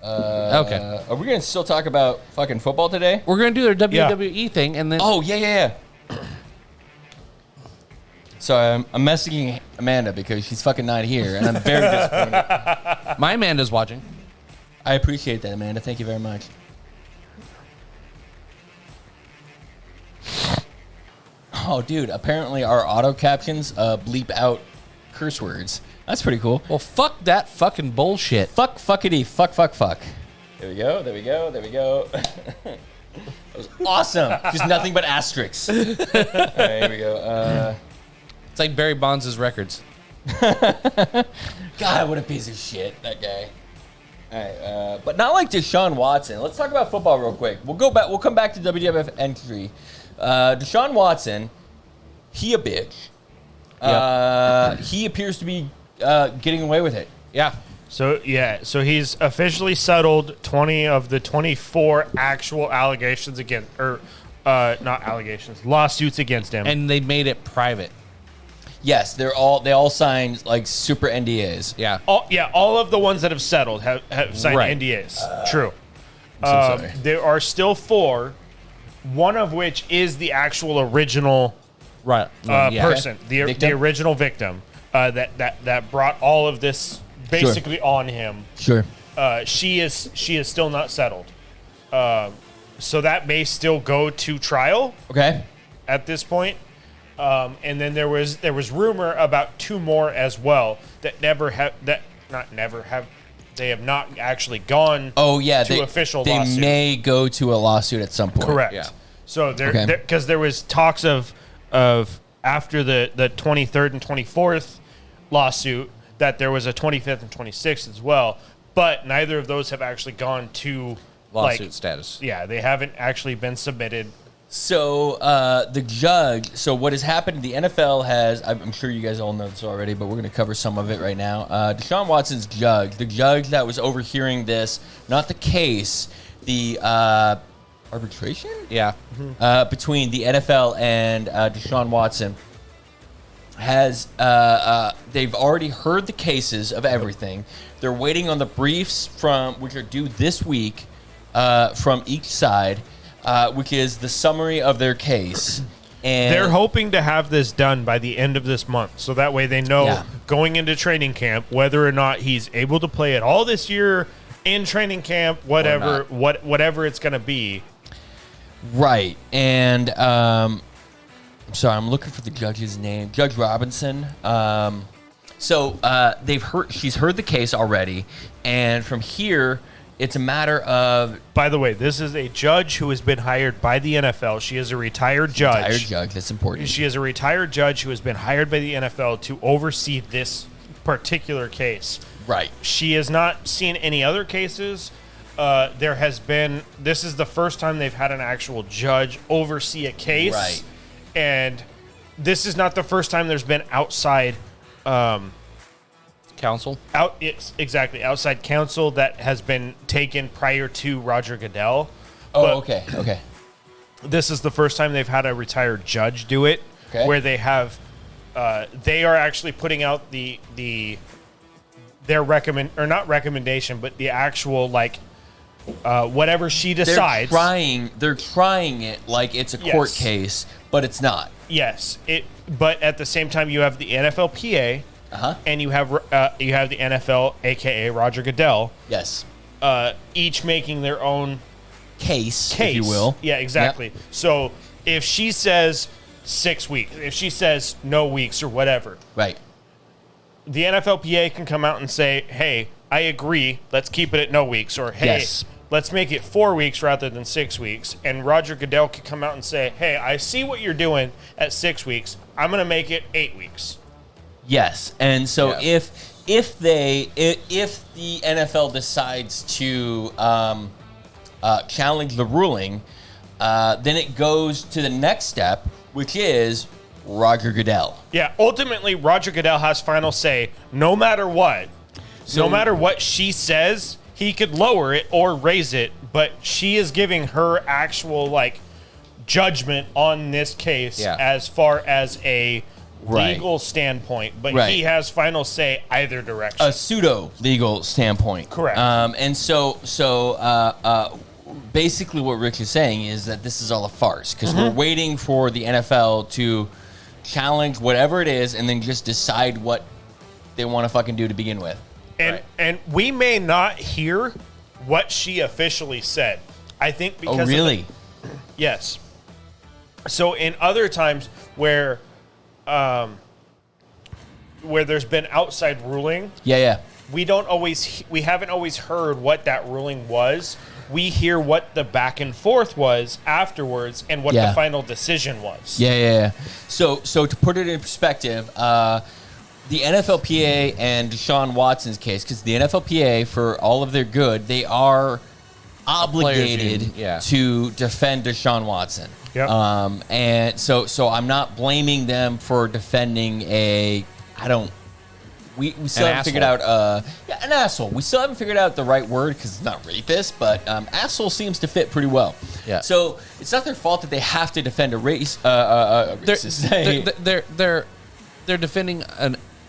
okay. Are we gonna still talk about fucking football today? We're gonna do their WWE thing, and then Oh yeah. Sorry, I'm messaging Amanda because she's fucking not here, and I'm very disappointed. my Amanda's watching. I appreciate that, Amanda. Thank you very much. Oh, dude. Apparently, our auto captions bleep out curse words. That's pretty cool. Well, fuck that fucking bullshit. Fuck, fuckity, fuck. There we go. That was awesome. Just nothing but asterisks. All right, here we go. It's like Barry Bonds' records. God, what a piece of shit, that guy. All right, but not like Deshaun Watson. Let's talk about football real quick. We'll go back. We'll come back to WWF entry. Deshaun Watson, he a bitch. He appears to be getting away with it. Yeah. So he's officially settled 20 of the 24 actual allegations against, or not allegations, lawsuits against him. And they made it private. Yes, they all signed like super NDAs. Yeah. all of the ones that have settled have signed Right. NDAs. True. I'm so sorry. There are still 4, one of which is the actual original Right. person, the Victim? original victim that brought all of this basically on him. Sure. She is still not settled. So that may still go to trial Okay. at this point. And then there was rumor about 2 more as well that they have not actually gone Oh yeah, to official they lawsuit. may go to a lawsuit at some point. Correct. Yeah. So Okay. because there was talks of after the 23rd and 24th lawsuit that there was a 25th and 26th as well, but neither of those have actually gone to Lawsuit status. Yeah, they haven't actually been submitted. So the judge. So what has happened? The NFL has. I'm sure you guys all know this already, but we're going to cover some of it right now. Deshaun Watson's judge, the judge that was overhearing this, not the case, the arbitration. Yeah. Between the NFL and Deshaun Watson has they've already heard the cases of everything. They're waiting on the briefs which are due this week from each side, which is the summary of their case. And They're hoping to have this done by the end of this month, so that way they know Yeah. going into training camp whether or not he's able to play at all this year in training camp, whatever it's going to be. right, and I'm sorry, I'm looking for the judge's name, Judge Robinson. So she's heard the case already, and from here, it's a matter of By the way, this is a judge who has been hired by the NFL. She is a retired judge. retired judge. That's important. She is a retired judge who has been hired by the NFL to oversee this particular case. Right. She has not seen any other cases. This is the first time they've had an actual judge oversee a case. Right. And this is not the first time there's been outside Counsel. outside counsel that has been taken prior to Roger Goodell. Oh, But okay. This is the first time they've had a retired judge do it, Okay. where they have they are actually putting out their not recommendation, but the actual whatever she decides. They're trying it like it's a court Yes. case, but it's not. Yes, but at the same time you have the NFLPA and you have the NFL, aka Roger Goodell, Yes. each making their own Case, if you will. Yeah, exactly. Yep. So if she says 6 weeks, if she says no weeks or whatever, Right. the NFLPA can come out and say, hey, I agree, let's keep it at no weeks, or hey, Yes. let's make it 4 weeks rather than 6 weeks. And Roger Goodell can come out and say, hey, I see what you're doing at 6 weeks, I'm going to make it 8 weeks. Yes, and so Yeah. if the NFL decides to challenge the ruling, then it goes to the next step, which is Roger Goodell. Yeah, ultimately, Roger Goodell has final say no matter what. No matter what she says, he could lower it or raise it, but she is giving her actual, like, judgment on this case as far as a legal standpoint, but he has final say either direction. A pseudo-legal standpoint. Correct. And so basically what Rich is saying is that this is all a farce, because we're waiting for the NFL to challenge whatever it is and then just decide what they want to fucking do to begin with. And we may not hear what she officially said. I think because Oh, really? Yes. So in other times where there's been outside ruling, Yeah. we haven't always heard what that ruling was. We hear what the back and forth was afterwards and what the final decision was. Yeah. So to put it in perspective, the NFLPA and Deshaun Watson's case, because the NFLPA, for all of their good, they are obligated to defend Deshaun Watson. Yep. And so I'm not blaming them for defending we still haven't figured out an asshole. We still haven't figured out the right word because it's not rapist, but asshole seems to fit pretty well. Yeah. So it's not their fault that they have to defend a racist. They're defending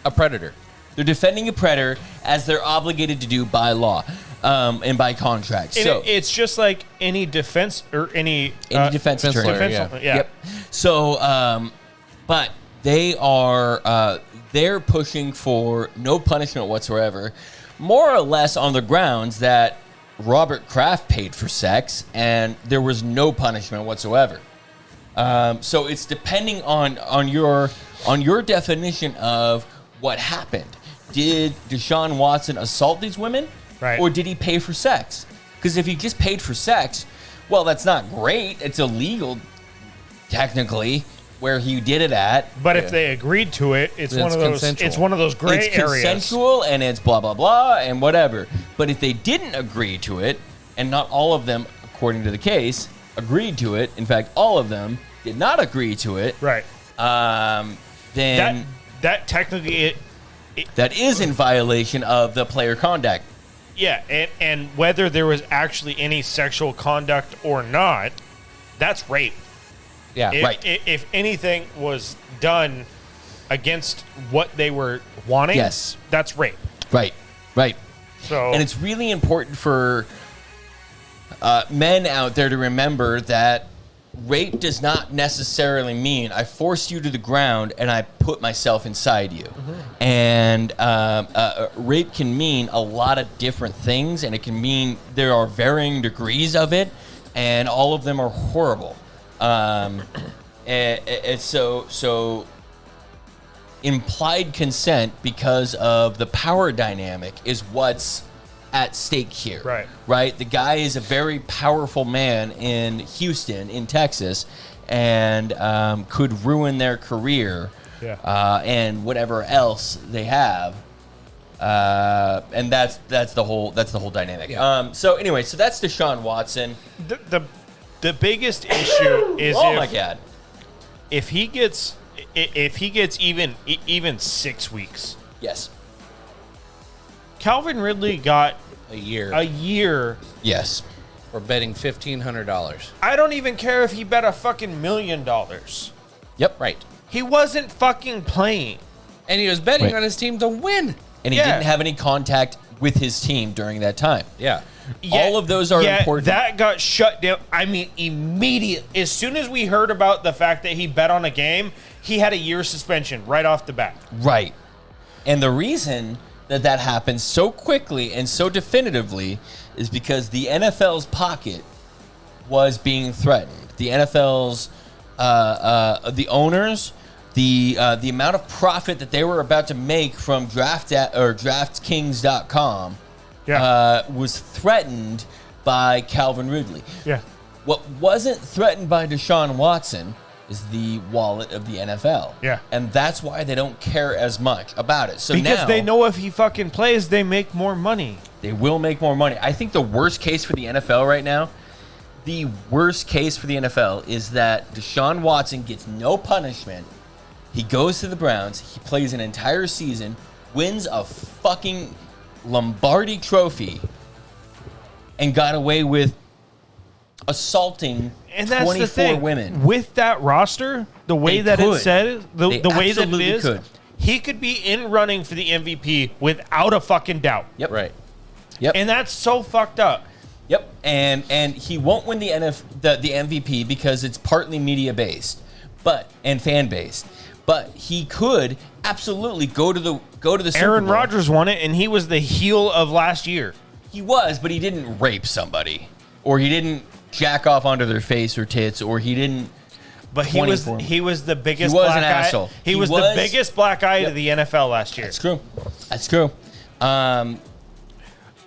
a predator. They're defending a predator as they're obligated to do by law and by contract. And so it's just like any defense or any defense attorney. defense Yeah. yeah. Yep. So, but they are they're pushing for no punishment whatsoever, more or less on the grounds that Robert Kraft paid for sex and there was no punishment whatsoever. So it's depending on your definition of what happened. Did Deshaun Watson assault these women? Right. Or did he pay for sex? Because if he just paid for sex, well, that's not great. It's illegal, technically, where he did it at. But if they agreed to it, it's one of those. consensual. It's one of those gray It's areas. consensual and it's blah, blah, blah, and whatever. But if they didn't agree to it, and not all of them, according to the case, agreed to it, in fact, all of them did not agree to it, Right. then That technically that is in violation of the player conduct. yeah, and whether there was actually any sexual conduct or not, that's rape. Yeah. If anything was done against what they were wanting, Yes. that's rape. Right. So And it's really important for men out there to remember that rape does not necessarily mean I forced you to the ground and I put myself inside you. Mm-hmm. And rape can mean a lot of different things, and it can mean there are varying degrees of it, and all of them are horrible. So implied consent, because of the power dynamic, is what's at stake here. Right. The guy is a very powerful man in Houston, in Texas, and could ruin their career and whatever else they have. And that's the whole dynamic. Yeah. So anyway, so that's Deshaun Watson. the biggest issue is Oh my God. if he gets even 6 weeks. Yes. Calvin Ridley got A year. a year. Yes. We're betting $1,500. I don't even care if he bet a fucking $1 million. Yep. Right. He wasn't fucking playing. And he was betting Right. on his team to win. And he Yeah. didn't have any contact with his team during that time. Yeah. All of those are important. That got shut down. I mean, immediately. As soon as we heard about the fact that he bet on a game, he had a year suspension right off the bat. Right. And the reason that happens so quickly and so definitively is because the NFL's pocket was being threatened. The NFL's the owners, the amount of profit that they were about to make from DraftKings.com was threatened by Calvin Ridley. Yeah. What wasn't threatened by Deshaun Watson is the wallet of the NFL. Yeah. And that's why they don't care as much about it. So Because now they know if he fucking plays, they make more money. they will make more money. I think the worst case for the NFL right now, the worst case for the NFL is that Deshaun Watson gets no punishment. He goes to the Browns. He plays an entire season, wins a fucking Lombardi trophy, and got away with assaulting And that's 24 the thing. women. With that roster, the way They that could. it's said, the They way that it absolutely is, could. he could be in running for the MVP without a fucking doubt. Yep. Right. Yep. And that's so fucked up. Yep, and he won't win the the MVP because it's partly media based, and fan based. But he could absolutely go to the Super Aaron Bowl. Rodgers won it, and he was the heel of last year. He was, but he didn't rape somebody, or he didn't jack off onto their face or tits, or he didn't. But he was the biggest He was black an eye. asshole. He He was the was- biggest black eye Yep. to the NFL last year. That's true. That's true.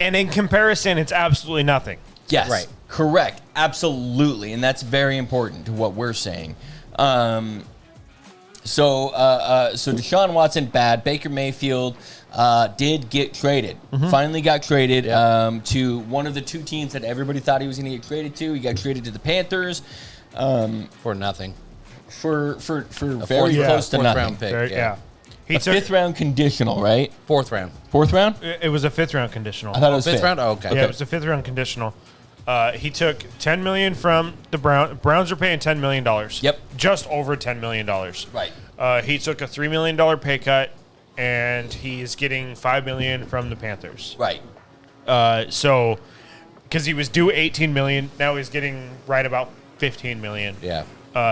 And in comparison, it's absolutely nothing. Yes. Right. Correct. Absolutely. And that's very important to what we're saying. So Deshaun Watson, bad. Baker Mayfield did get traded. Finally got traded to one of the two teams that everybody thought he was going to get traded to. He got traded to the Panthers For nothing. for very fourth- close to fourth nothing. round pick. Very- yeah. He A took, fifth round conditional, right? Fourth round. Fourth round? it was a fifth round conditional. I thought it was Fifth round? Oh, okay. Yeah, it was a fifth round conditional. He took $10 million from the Browns. Browns are paying $10 million. Yep. Just over $10 million. Right. He took a $3 million pay cut, and he's getting $5 million from the Panthers. Right. So, because he was due $18 million, now he's getting right about $15 million. Yeah.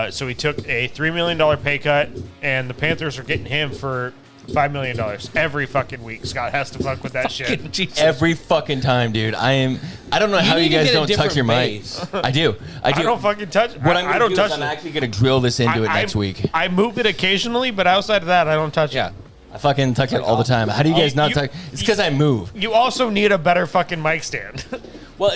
So he took a $3 million pay cut, and the Panthers are getting him for $5 million every fucking week. Scott has to fuck with that shit. Jesus. Every fucking time, dude. I don't know how need you to guys get a don't touch different your mic. base. I do. I don't fucking touch. What I'm I gonna don't do touch is I'm it. actually gonna drill this into it I- next week. I move it occasionally, but outside of that, I don't touch Yeah. it. I fucking touch it all the time. How do you guys not you- touch? It's because I move. You also need a better fucking mic stand. Well,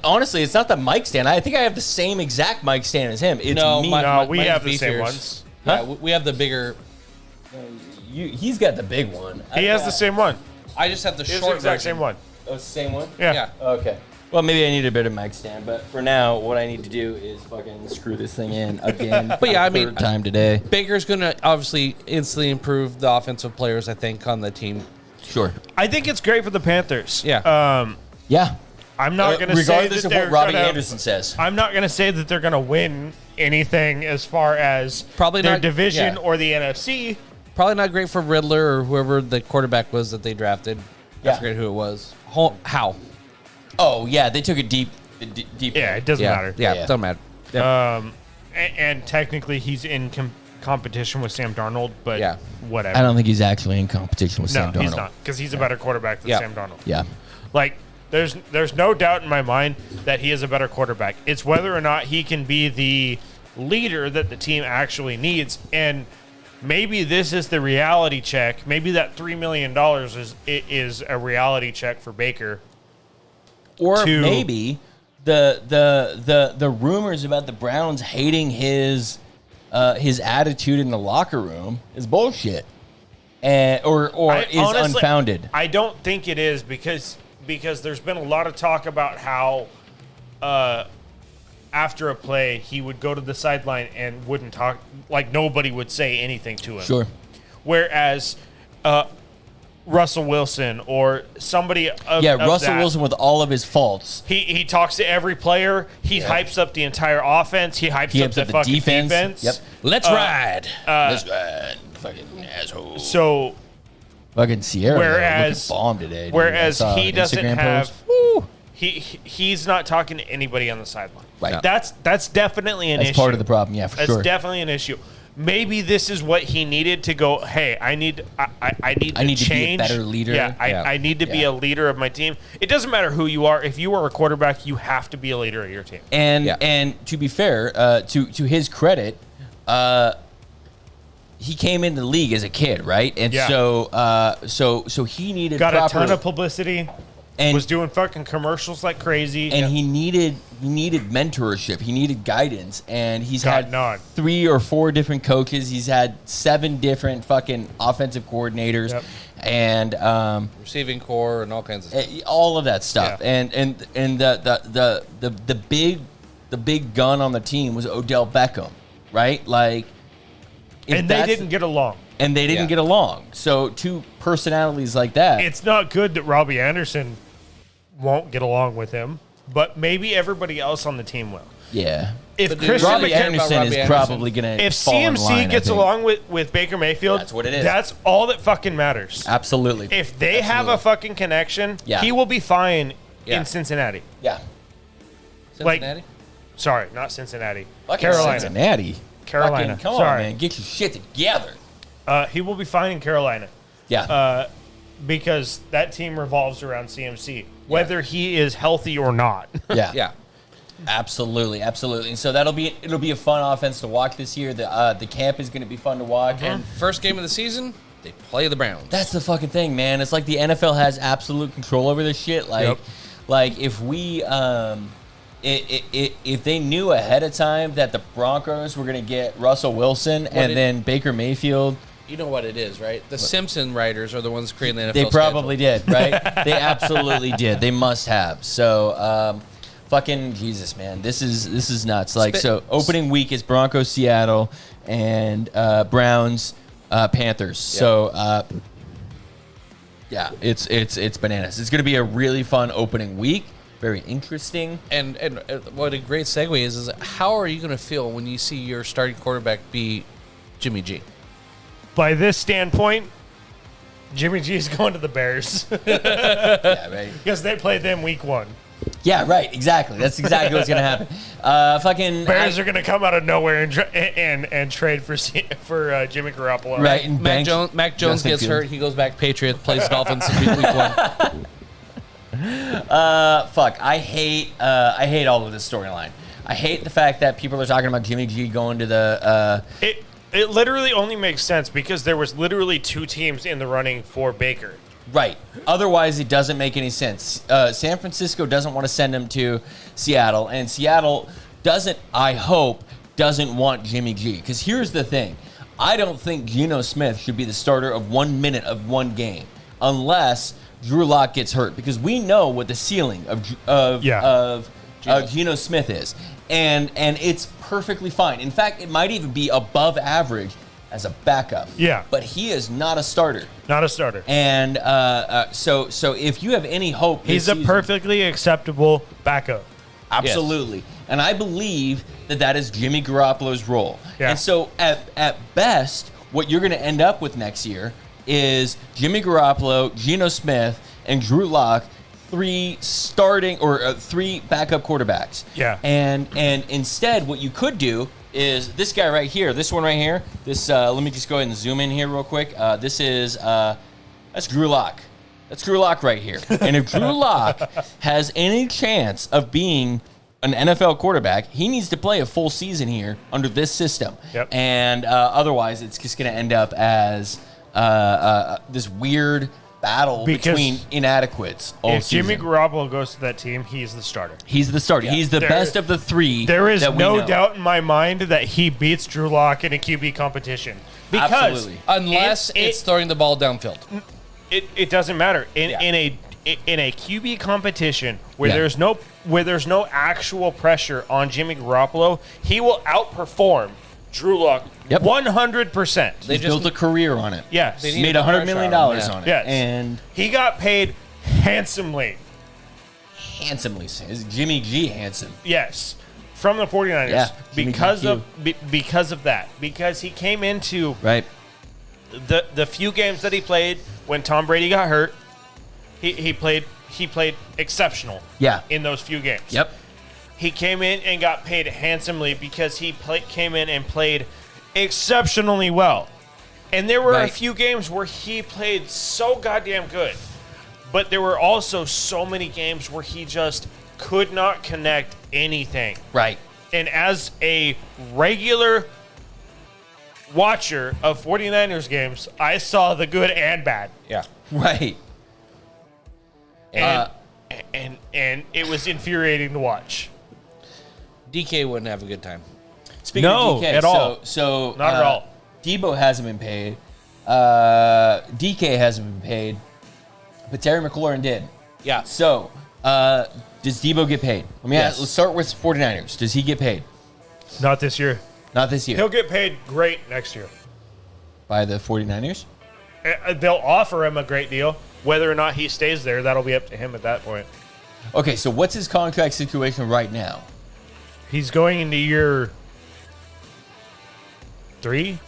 honestly, it's not the mic stand. I think I have the same exact mic stand as him. It's No, me. No, we mine's have the same beefiers. ones. Yeah, we have the bigger. He's got the big one. He has the same one. I just have the He has short the exact version. same one. Oh, it's the same one. Yeah. Yeah. Okay. Well, maybe I need a better mic stand, but for now, what I need to do is fucking screw this thing in again. But yeah, I mean- third time today. Baker's going to obviously instantly improve the offensive players, I think, on the team. Sure. I think it's great for the Panthers. Yeah. Yeah. I'm not going to say regardless that of they're what Robbie gonna, Anderson says. I'm not going to say that they're going to win anything as far as Probably their not- division yeah. or the NFC. Probably not great for Riddler or whoever the quarterback was that they drafted. Yeah. I forget who it was. How? Oh yeah, they took it deep. Deep. Yeah, it doesn't Yeah. matter. Yeah, Yeah. doesn't matter. And technically, he's in competition with Sam Darnold, but Yeah. whatever. I don't think he's actually in competition with No, Sam Darnold. he's not, because he's a better quarterback than Yeah. Sam Darnold. Yeah. Like, there's no doubt in my mind that he is a better quarterback. It's whether or not he can be the leader that the team actually needs. And maybe this is the reality check. Maybe that $3 million is a reality check for Baker. Or to- maybe the rumors about the Browns hating his attitude in the locker room is bullshit, or is Honestly, unfounded. I don't think it is because there's been a lot of talk about how after a play he would go to the sideline and wouldn't talk, like nobody would say anything to him. Sure. Whereas Russell Wilson or somebody of Russell that, Wilson with all of his faults. he talks to every player. He hypes up the entire offense. He hypes up the fucking defense. Yep. Let's ride. That's right. Fucking asshole. So Fucking Sierra. whereas- looking bomb today. dude. whereas I saw he an doesn't Instagram have post. Woo. he's not talking to anybody on the sideline. Right. That's definitely an That's issue. part of the problem. Yeah, for That's sure. definitely an issue. maybe this is what he needed to go, hey, I need to change. Be a better leader. Yeah, I need to be a leader of my team. It doesn't matter who you are. If you are a quarterback, you have to be a leader of your team. And to be fair, to his credit, he came into the league as a kid, right? And so he needed got a ton of publicity. And was doing fucking commercials like crazy. And he needed mentorship. He needed guidance. And he's had 3 or 4 different coaches. He's had 7 different fucking offensive coordinators. Yep. And receiving core and all kinds of stuff. All of that stuff. Yeah. And the big gun on the team was Odell Beckham, right? Like, and they didn't get along. And they didn't get along. So 2 personalities like that. It's not good that Robbie Anderson won't get along with him, but maybe everybody else on the team will. Yeah. If Christian Robbie Anderson is probably going to if CMC gets along with Baker Mayfield, that's what it is. That's all that fucking matters. Absolutely. If they have a fucking connection, he will be fine in Cincinnati. Yeah. Cincinnati? Sorry, not Cincinnati. Carolina. Cincinnati. Carolina. Come on, man. Get your shit together. He will be fine in Carolina. Yeah. Because that team revolves around CMC, whether he is healthy or not. Yeah. Yeah. Absolutely. And so it'll be a fun offense to watch this year. The camp is going to be fun to watch. And first game of the season, they play the Browns. That's the fucking thing, man. It's like the NFL has absolute control over this shit. Like if we if they knew ahead of time that the Broncos were going to get Russell Wilson then Baker Mayfield. You know what it is, right? The Simpson writers are the ones creating the NFL They probably did, right? They absolutely did. They must have. So, fucking Jesus, man. This is nuts. Like, so opening week is Broncos, Seattle, and Browns, Panthers. Yeah. So, yeah, it's bananas. It's going to be a really fun opening week. Very interesting. And what a great segue is how are you going to feel when you see your starting quarterback be Jimmy G? By this standpoint, Jimmy G is going to the Bears. Yeah, right. Because they played them week 1. Yeah, right. Exactly. That's exactly what's gonna happen. Bears are gonna come out of nowhere and trade for Jimmy Garoppolo. Right. And Mac Jones gets hurt. He goes back Patriots, plays Dolphins in week 1. Fuck. I hate all of this storyline. I hate the fact that people are talking about Jimmy G going to the. It literally only makes sense because there was literally 2 teams in the running for Baker. Right. Otherwise, it doesn't make any sense. San Francisco doesn't want to send him to Seattle, and Seattle I hope, doesn't want Jimmy G. Because here's the thing. I don't think Geno Smith should be the starter of 1 minute of one game unless Drew Lock gets hurt. Because we know what the ceiling of Geno Smith is. And it's perfectly fine. In fact, it might even be above average as a backup. Yeah. But he is not a starter. Not a starter. And so if you have any hope, he's a perfectly acceptable backup. Absolutely. Yes. And I believe that is Jimmy Garoppolo's role. Yeah. And so at best, what you're going to end up with next year is Jimmy Garoppolo, Geno Smith, and Drew Lock, 3 backup quarterbacks. Yeah. And instead, what you could do is this guy right here, this one right here. This let me just go ahead and zoom in here real quick. This is that's Drew Lock. That's Drew Lock right here. And if Drew Lock has any chance of being an NFL quarterback, he needs to play a full season here under this system. Yep. And otherwise, it's just going to end up as this weird battle between inadequates all if season. Jimmy Garoppolo goes to that team, he's the starter. He's the starter. Yeah. He's the best of the 3. There is no doubt in my mind that he beats Drew Lock in a QB competition. Because absolutely. Unless it's throwing the ball downfield. It doesn't matter. In a QB competition where there's no actual pressure on Jimmy Garoppolo, he will outperform Drew Lock 100%. They just built a career on it. Yes. They made $100 million on it. Yes. And he got paid handsomely. Handsomely. Is Jimmy G handsome? Yes. From the 49ers. Yeah, because of that. Because he came into the few games that he played when Tom Brady got hurt, he played exceptional in those few games. Yep. He came in and got paid handsomely because he came in and played exceptionally well. And there were a Right. few games where he played so goddamn good. But there were also so many games where he just could not connect anything. Right. And as a regular watcher of 49ers games, I saw the good and bad. Yeah. Right. And and it was infuriating to watch. DK wouldn't have a good time. Speaking No, of DK, at all. So Not at all. Debo hasn't been paid. DK hasn't been paid. But Terry McLaurin did. Yeah. So, does Debo get paid? Yes. Let's start with 49ers. Does he get paid? Not this year. Not this year. He'll get paid great next year. By the 49ers? They'll offer him a great deal. Whether or not he stays there, that'll be up to him at that point. Okay, so what's his contract situation right now? He's going into year 3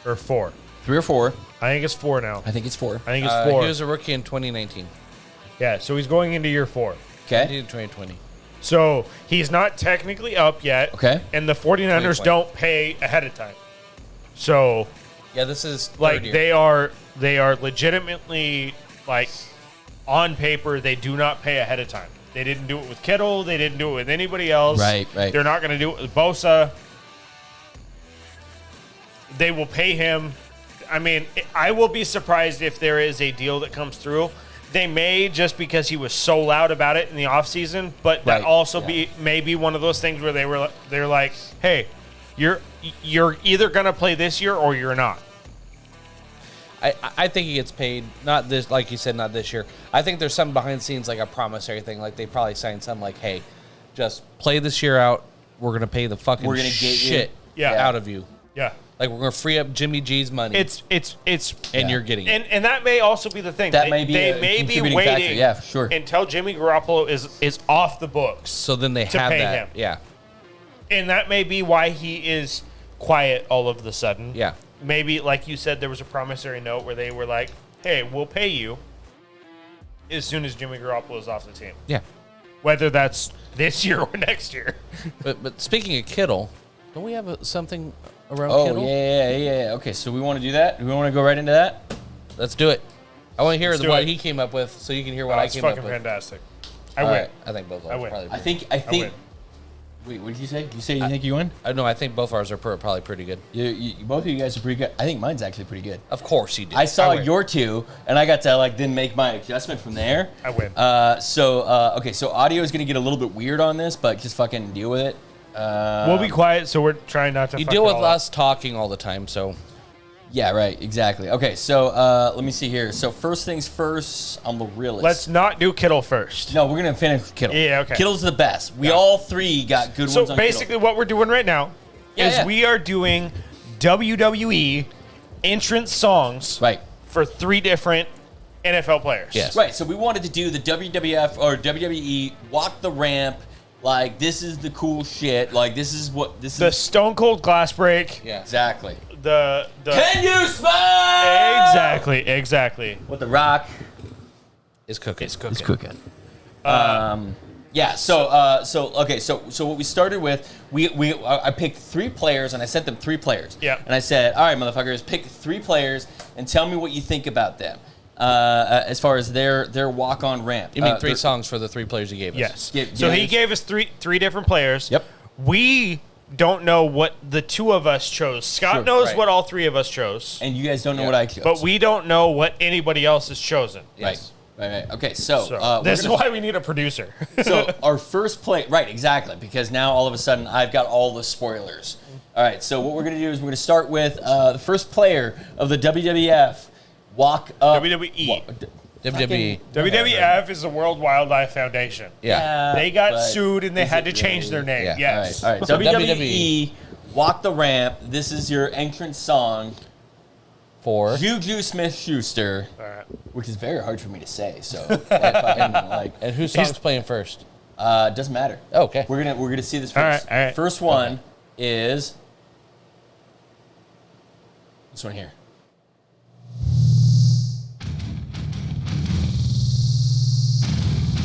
or 4. 3 or 4? I think it's 4 now. I think it's 4. I think it's 4. He was a rookie in 2019. Yeah, so he's going into year 4. Okay. 2020. So he's not technically up yet. Okay. And the 49ers 2020. don't pay ahead of time. So Yeah, this is like third year. they are legitimately like on paper they do not pay ahead of time. They didn't do it with Kittle, they didn't do it with anybody else. Right. They're not going to do it with Bosa. They will pay him. I mean, I will be surprised if there is a deal that comes through. They may, just because he was so loud about it in the offseason, but that Right, also yeah. be maybe one of those things where they're like, hey, you're either gonna play this year or you're not. I think he gets paid, not this, like you said, not this year. I think there's something behind the scenes, like a promissory thing. Like they probably signed something like, hey, just play this year out. We're going to pay the fucking We're gonna get you- shit Yeah. out of you. Yeah. Like we're going to free up Jimmy G's money. It's and you're getting it. and that may also be the thing. That may be they a may be contributing waiting factor. Yeah, for sure. until Jimmy Garoppolo is off the books. So then they to have pay that. him. Yeah. And that may be why he is quiet all of a sudden. Yeah. Maybe, like you said, there was a promissory note where they were like, hey, we'll pay you as soon as Jimmy Garoppolo is off the team. Yeah. Whether that's this year or next year. But speaking of Kittle, don't we have something around Oh, Kittle? yeah. Okay, so we want to do that? Do we want to go right into that? Let's do it. I want to hear Let's do what it. he came up with so you can hear what I It's came up fucking with. fantastic. I All win. right. I think both of I ours win. are probably I pretty think. win. Wait, what did you say? You think you win? No, I think both ours are probably pretty good. Both of you guys are pretty good. I think mine's actually pretty good. Of course you did. I saw win. your two, and I got to then make my adjustment from there. I win. Okay, so audio is gonna get a little bit weird on this, but just fucking deal with it. We'll be quiet, so we're trying not to You fuck deal it with all up. us talking all the time, so Yeah, right, exactly. Okay, so let me see here. So first things first, I'm the realist. Let's not do Kittle first. No, we're gonna finish with Kittle. Yeah, okay. Kittle's the best. We Yeah. all three got good So ones on basically, Kittle. what we're doing right now Yeah, is yeah. we are doing WWE entrance songs Right. for 3 different NFL players. Yes. Right, so we wanted to do the WWF or WWE walk the ramp. Like, this is the cool shit. Like, this is what this The is. Stone Cold Glass Break. yeah. Exactly. The Can you smell? exactly. What the Rock Is cooking. It's cooking. is cooking. Yeah. So okay. So what we started with, I picked 3 players and I sent them 3 players. Yeah. And I said, all right, motherfuckers, pick 3 players and tell me what you think about them. As far as their walk on ramp. You mean 3 songs for the 3 players you gave us? Yes. Yeah, So yeah, he it's- gave us three different players. Yep. We don't know what the 2 of us chose. Scott Sure, knows right. what all 3 of us chose, And you guys don't know what I chose. but we don't know what anybody else has chosen. Yes. Right. Okay. So, So we're this is gonna- why we need a producer. So our first play, right? Exactly, because now all of a sudden I've got all the spoilers. All right. So what we're gonna do is we're gonna start with the first player of the WWF walk up. WWE. WWE. WWF is the World Wildlife Foundation. Yeah. They got but sued and they is had it to change their really? name. Yeah. Yes. All right. So WWE walk the ramp. This is your entrance song. For Juju Smith-Schuster, All right. which is very hard for me to say. So that fucking, like, and whose song's playing first? doesn't matter. Oh, okay. We're gonna see this All first. right, all right. First one is this one here.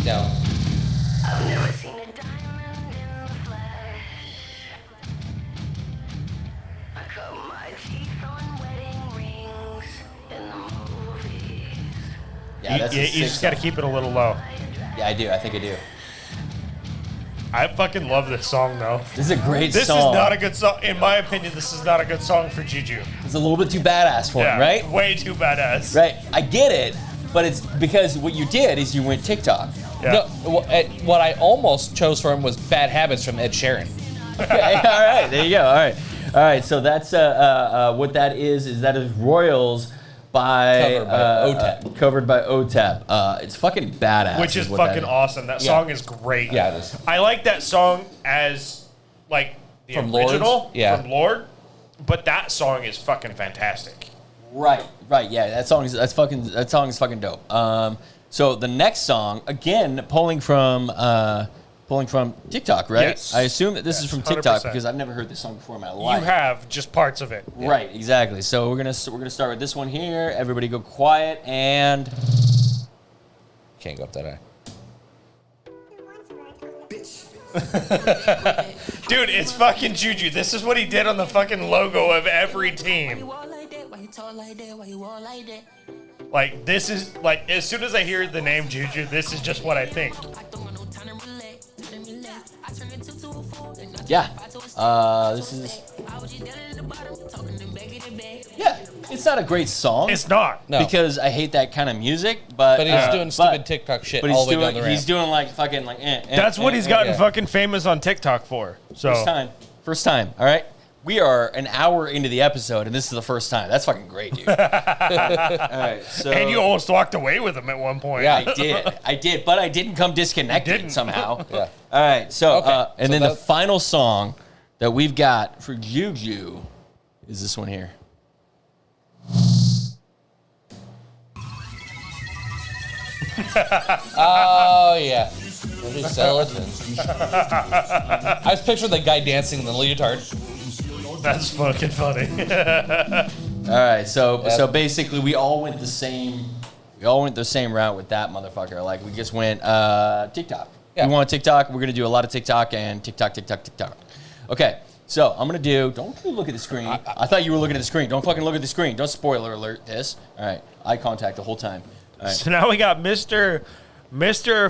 Down. I've never seen a diamond in the flesh. I call Yeah, that's a you sick just got to song. keep it a little low. Yeah, I do. I think I do. I fucking love this song though. This is a great This song. is not a good song. In my opinion, this is not a good song for Juju. It's a little bit too badass for him, right? Way too badass. Right. I get it, but it's because what you did is you went TikTok. Yeah. No, what I almost chose for him was Bad Habits from Ed Sheeran. Okay, all right, there you go. All right. So that's what that is that is Royals by covered by OTEP. It's fucking badass. Which is what that fucking awesome. That song is great. Yeah, it is. I like that song as like the From Lords? original Yeah. from Lord, but that song is fucking fantastic. Right. Yeah, that song is fucking dope. So the next song, again, pulling from TikTok, right? Yes. I assume that this is from TikTok 100%. because I've never heard this song before in my life. You have just parts of it. Right, exactly. So we're gonna start with this one here. Everybody go quiet and Can't go up that high. Dude, it's fucking Juju. This is what he did on the fucking logo of every team. Like, this is, like, as soon as I hear the name Juju, this is just what I think. yeah, this is It's not a great song. It's not. No. because I hate that kind of music, but But he's doing stupid TikTok shit But all he's the way down the ramp. he's doing like fucking like. That's what he's gotten yeah. fucking famous on TikTok for. So First time. All right. We are an hour into the episode, and this is the first time. That's fucking great, dude. All right. So and you almost walked away with him at one point. Yeah. I did, but I didn't come disconnected didn't. somehow. Yeah. All right. So Okay. and So then the that- final song that we've got for Juju is this one here. Oh yeah. Skeletons. I was picturing the guy dancing in the leotard. That's fucking funny. All right, so Yep. so basically we all went the same route with that motherfucker. Like we just went TikTok. Yeah. We want TikTok. We're gonna do a lot of TikTok and TikTok. Okay, so I'm gonna do. Don't you look at the screen. I thought you were looking at the screen. Don't fucking look at the screen. Don't spoiler alert this. All right, eye contact the whole time. All right. So now we got Mr.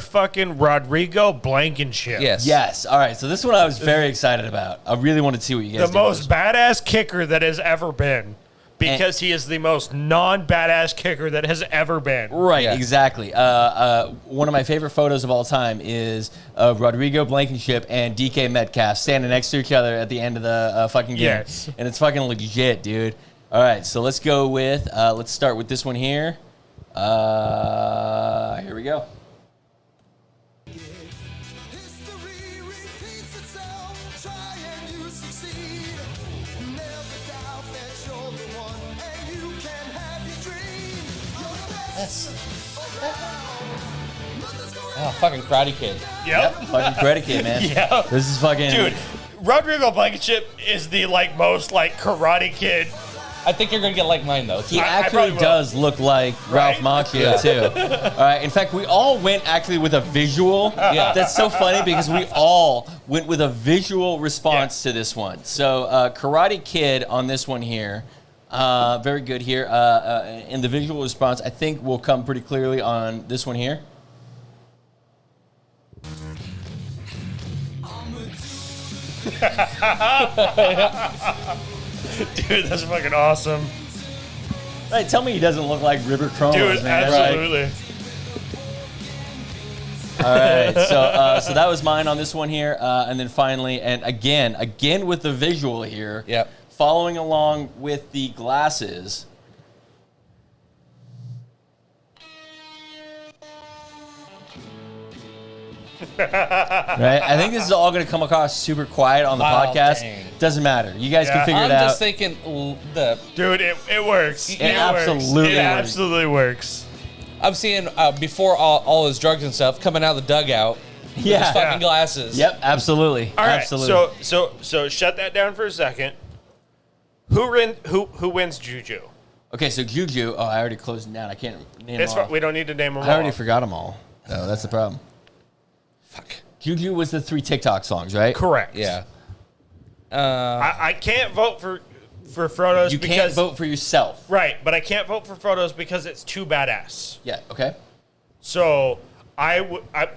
fucking Rodrigo Blankenship. Yes. All right. So this one I was very excited about. I really wanted to see what you guys The did with most this one. badass kicker that has ever been. Because he is the most non-badass kicker that has ever been. Right, Yeah. exactly. One of my favorite photos of all time is Rodrigo Blankenship and DK Metcalf standing next to each other at the end of the fucking game. Yes. And it's fucking legit, dude. All right, so let's go with, let's start with this one here. Here we go. History repeats itself. Try and you succeed. Never doubt that you're the one, and you can have your dream. You're the best. Oh, fucking Karate Kid. Yep. Fucking credit kid, man. Yeah. This is fucking... Dude, Rodrigo Blankenship is the most Karate Kid. I think you're gonna get like mine though. He I actually probably will. does look like Ralph Right? Macchio, too. All right. In fact, we all went actually with a visual. Yeah. That's so funny because we all went with a visual response to this one. So, Karate Kid on this one here. Very good here. And the visual response, I think, will come pretty clearly on this one here. Dude, that's fucking awesome. Right, tell me he doesn't look like River Chromos, Dude, man. absolutely. All right, so that was mine on this one here, and then finally, and again with the visual here. Yep. Following along with the glasses. Right, I think this is all going to come across super quiet on the Wow, podcast. dang. Doesn't matter. You guys Yeah. can figure I'm it out. just thinking the. Dude, it works. It absolutely works. It works. absolutely works. I'm seeing before all his drugs and stuff coming out of the dugout. With Yeah. his fucking Yeah. glasses. Yep, absolutely. All right, Absolutely. so shut that down for a second. Who wins Juju? Okay, so Juju. Oh, I already closed it down. I can't name It's them all. fine. We don't need to name them I already all. forgot them all. Oh, that's the problem. Fuck. Juju was the 3 TikTok songs, right? Correct. Yeah. I can't vote for Frodo's You because can't vote for yourself. right, but I can't vote for Frodo's because it's too badass. Yeah. Okay. So I'm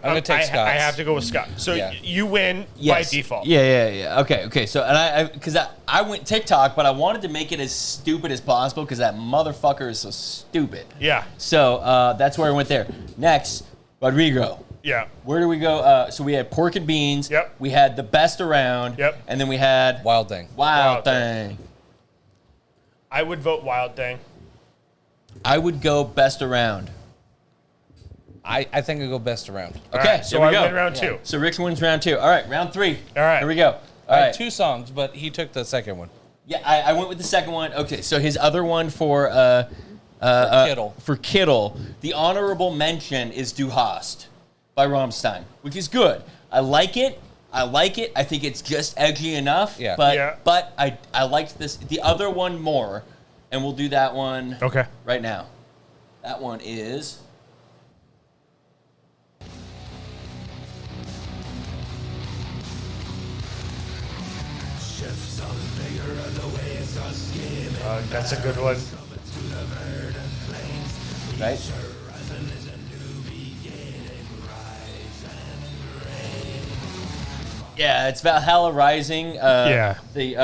gonna take Scott's. I have to go with Scott. So Yeah. you win Yes. by default. Yeah. Okay. So, and because I went TikTok, but I wanted to make it as stupid as possible because that motherfucker is so stupid. Yeah. So that's where I went there. Next, Rodrigo. Yeah. Where do we go? So we had pork and beans. Yep. We had the best around. Yep. And then we had Wild Thing. Wild Wild Thing. I would vote Wild Thing. I would go best around. I think I go best around. All Okay, right, so here we I go. win round 2. So Rick wins round 2. All right, round 3. All right. Here we go. All I had right. 2 songs, but he took the second one. Yeah, I went with the second one. Okay, so his other one for Kittle. For Kittle, the honorable mention is Du Hast by Rammstein, which is good. I like it. I think it's just edgy enough. Yeah. But I liked the other one more, and we'll do that one Okay. right now. That one is. That's a good one. Right? Yeah, it's Valhalla Rising. Yeah.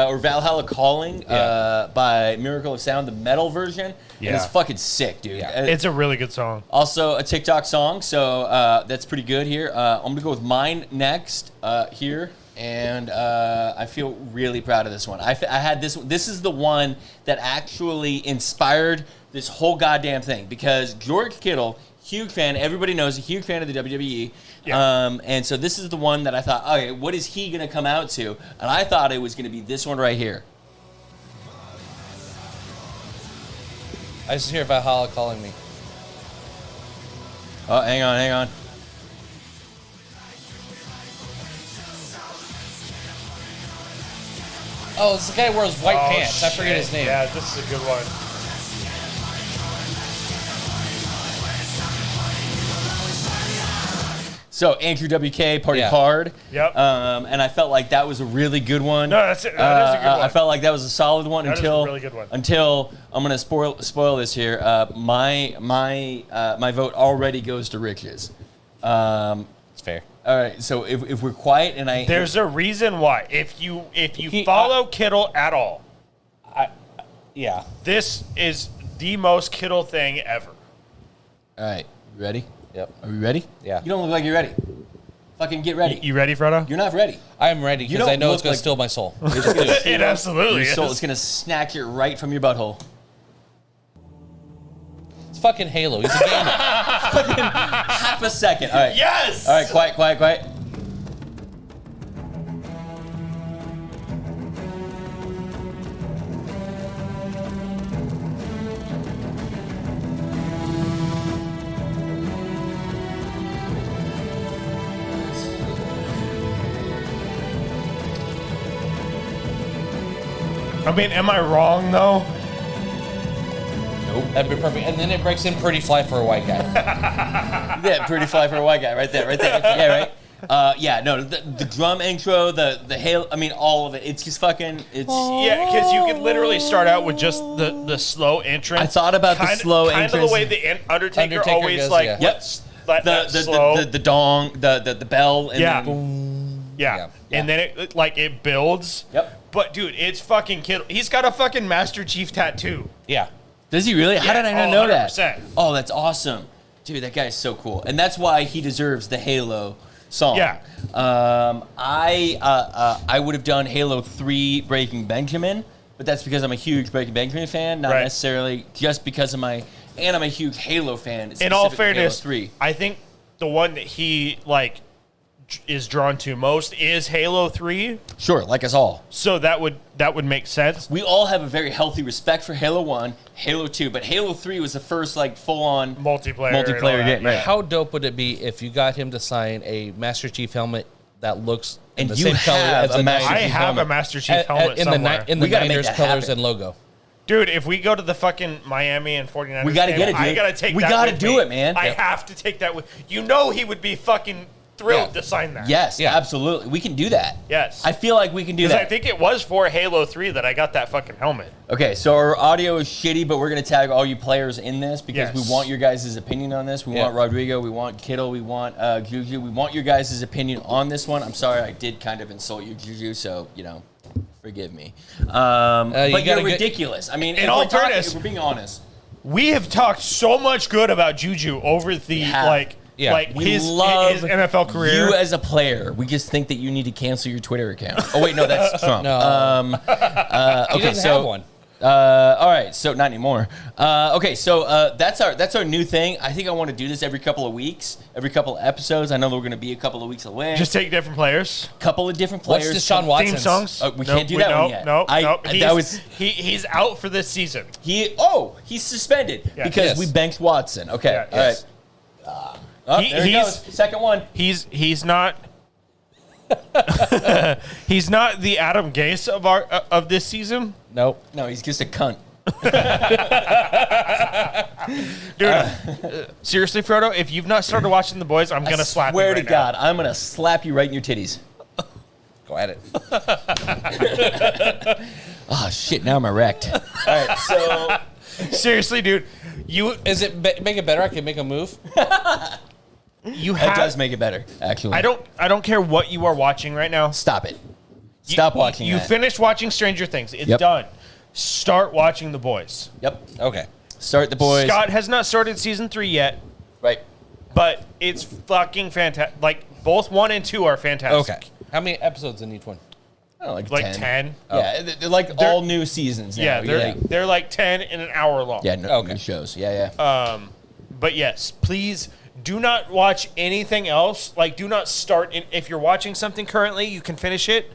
Or Valhalla Calling by Miracle of Sound, the metal version. Yeah. And it's fucking sick, dude. Yeah. Uh, It's a really good song. also a TikTok song, so that's pretty good here. I'm gonna go with mine next here, and I feel really proud of this one. I had this. This is the one that actually inspired this whole goddamn thing because George Kittle, huge fan. Everybody knows, a huge fan of the WWE. Yeah. And so this is the one that I thought, okay, what is he gonna come out to? And I thought it was gonna be this one right here. I just hear Valhalla calling me. Oh, hang on. Oh, it's the guy who wears white Oh, pants. I forget his shit. name. Yeah, this is a good one. So Andrew WK, Party Yeah. Hard. Yep. And I felt like that was a really good one. No, that's it. That is a good one. I felt like that was a solid one That is a until really good one. until I'm gonna spoil this here. My vote already goes to Riches. It's fair. All right, so if we're quiet and I There's a reason why. If you He- follow Kittle at all, Yeah. this is the most Kittle thing ever. all right, you ready? Yep. Are we ready? Yeah. You don't look like you're ready. Fucking get ready. You ready, Frodo? You're not ready. I am ready because don't I know it's look going like- to steal my soul. It absolutely Your soul is. is gonna snatch it right from your butthole. It's fucking Halo. He's a gamer. Half a second. All right. Yes. All right, quiet. I mean, am I wrong though? That'd be perfect. And then it breaks in Pretty Fly for a white guy. Yeah, pretty fly for a white guy, right there. Yeah, right. The drum intro, the hail. I mean, all of it. It's just fucking. It's. Yeah, because you could literally start out with just the slow entrance. I thought about the slow Kind of entrance. the way the Undertaker Undertaker always goes, like yeah. lets that slow. The dong, the bell, and Yeah. then yeah. Yeah. And then it builds. Yep. But dude, it's fucking Kittle. He's got a fucking Master Chief tattoo. Yeah. does he really? How Yeah, did I not know that? 100%. Oh, that's awesome, dude. That guy is so cool, and that's why he deserves the Halo song. Yeah. I would have done Halo 3 Breaking Benjamin, but that's because I'm a huge Breaking Benjamin fan, not Right. necessarily just because of I'm a huge Halo fan. In all specifically Halo fairness, 3. I think the one that he is drawn to most is Halo 3. Sure, like us all. So that would make sense. We all have a very healthy respect for Halo 1, Halo 2, but Halo 3 was the first full-on Multiplayer and all that, game. Right. How dope would it be if you got him to sign a Master Chief helmet that looks in And the you same color have as a the Master I Chief have helmet. a Master Chief helmet somewhere. in the We gotta make Niners that colors happen. and logo. Dude, if we go to the fucking Miami and 49ers We gotta game, get it, I dude. gotta take We that gotta with do me. it, man. I Yep. have to take that with. You know he would be fucking thrilled to sign that. Yes, Yeah. absolutely. We can do that. Yes. I feel like we can do Because that. I think it was for Halo 3 that I got that fucking helmet. Okay, so our audio is shitty, but we're going to tag all you players in this because Yes. we want your guys' opinion on this. We Yeah. want Rodrigo, we want Kittle, we want Juju. We want your guys' opinion on this one. I'm sorry I did kind of insult you, Juju, so, forgive me. But got you're a good- ridiculous. I mean, In if all we're talking- fairness- if we're being honest. We have talked so much good about Juju over the, have. Yeah. We his love NFL career. you as a player. We just think that you need to cancel your Twitter account. Oh, wait, no, that's Trump. No. He Okay, doesn't so... have one. all right, so not anymore. Okay, so that's our new thing. I think I want to do this every couple of weeks, every couple of episodes. I know that we're going to be a couple of weeks away. Just take different players. couple of different What's players. Deshaun Watson's Theme songs. We can't do that one yet. No. He's He's out for this season. he's suspended Yeah. because Yes. we banked Watson. Okay, Yeah, all yes. right. Oh, He- there he he's- goes. Second one. He's not. He's not the Adam Gase of this season, Nope. No, he's just a cunt. dude. Seriously, Frodo, if you've not started watching The Boys, I'm gonna slap you Swear right to now. God, I'm gonna slap you right in your titties. Go at it. Oh shit! Now I'm erect. All right, so Seriously, dude, you Is it make it better? I can make a move. you it have. does make it better. Actually, I don't care what you are watching right now. Stop it. Stop watching. You that. finished watching Stranger Things. It's Yep. done. Start watching The Boys. Yep. Okay. Start the boys. Scott has not started season 3 yet, Right. but it's fucking fantastic. Like both 1 and 2 are fantastic. Okay. How many episodes in each one? I don't know, Like 10. Yeah, they're like all new seasons now. Yeah, You're they're like- they're like 10 in an hour long. yeah, no, Okay. new shows. Yeah, yeah. But yes, please do not watch anything else. Like, do not start. If you're watching something currently, you can finish it,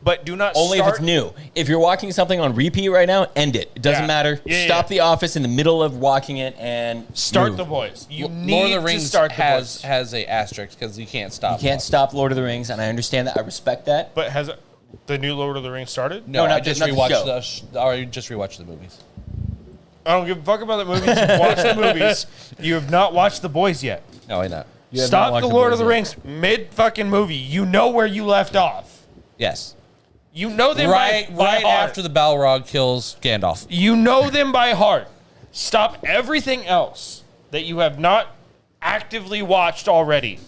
but do not Only start. if it's new. If you're watching something on repeat right now, end it. It doesn't Yeah. matter. Yeah, Stop yeah. The Office in the middle of watching it and Start move. The Boys. You Lord need of the Rings to start The has Boys. has a asterisk because you can't stop. You can't stop Lord of the Rings, and I understand that. I respect that. But has the new Lord of the Rings started? No, No, I not just the rewatched show. or just rewatched the movies. I don't give a fuck about the movies. You've watched the movies. You have not watched The Boys yet. No, I not. You have not Stop watched the The Lord Boys of the yet. Rings mid fucking movie. You know where you left off. Yes. You know them Right by heart. after the Balrog kills Gandalf. You know them by heart. Stop everything else that you have not actively watched already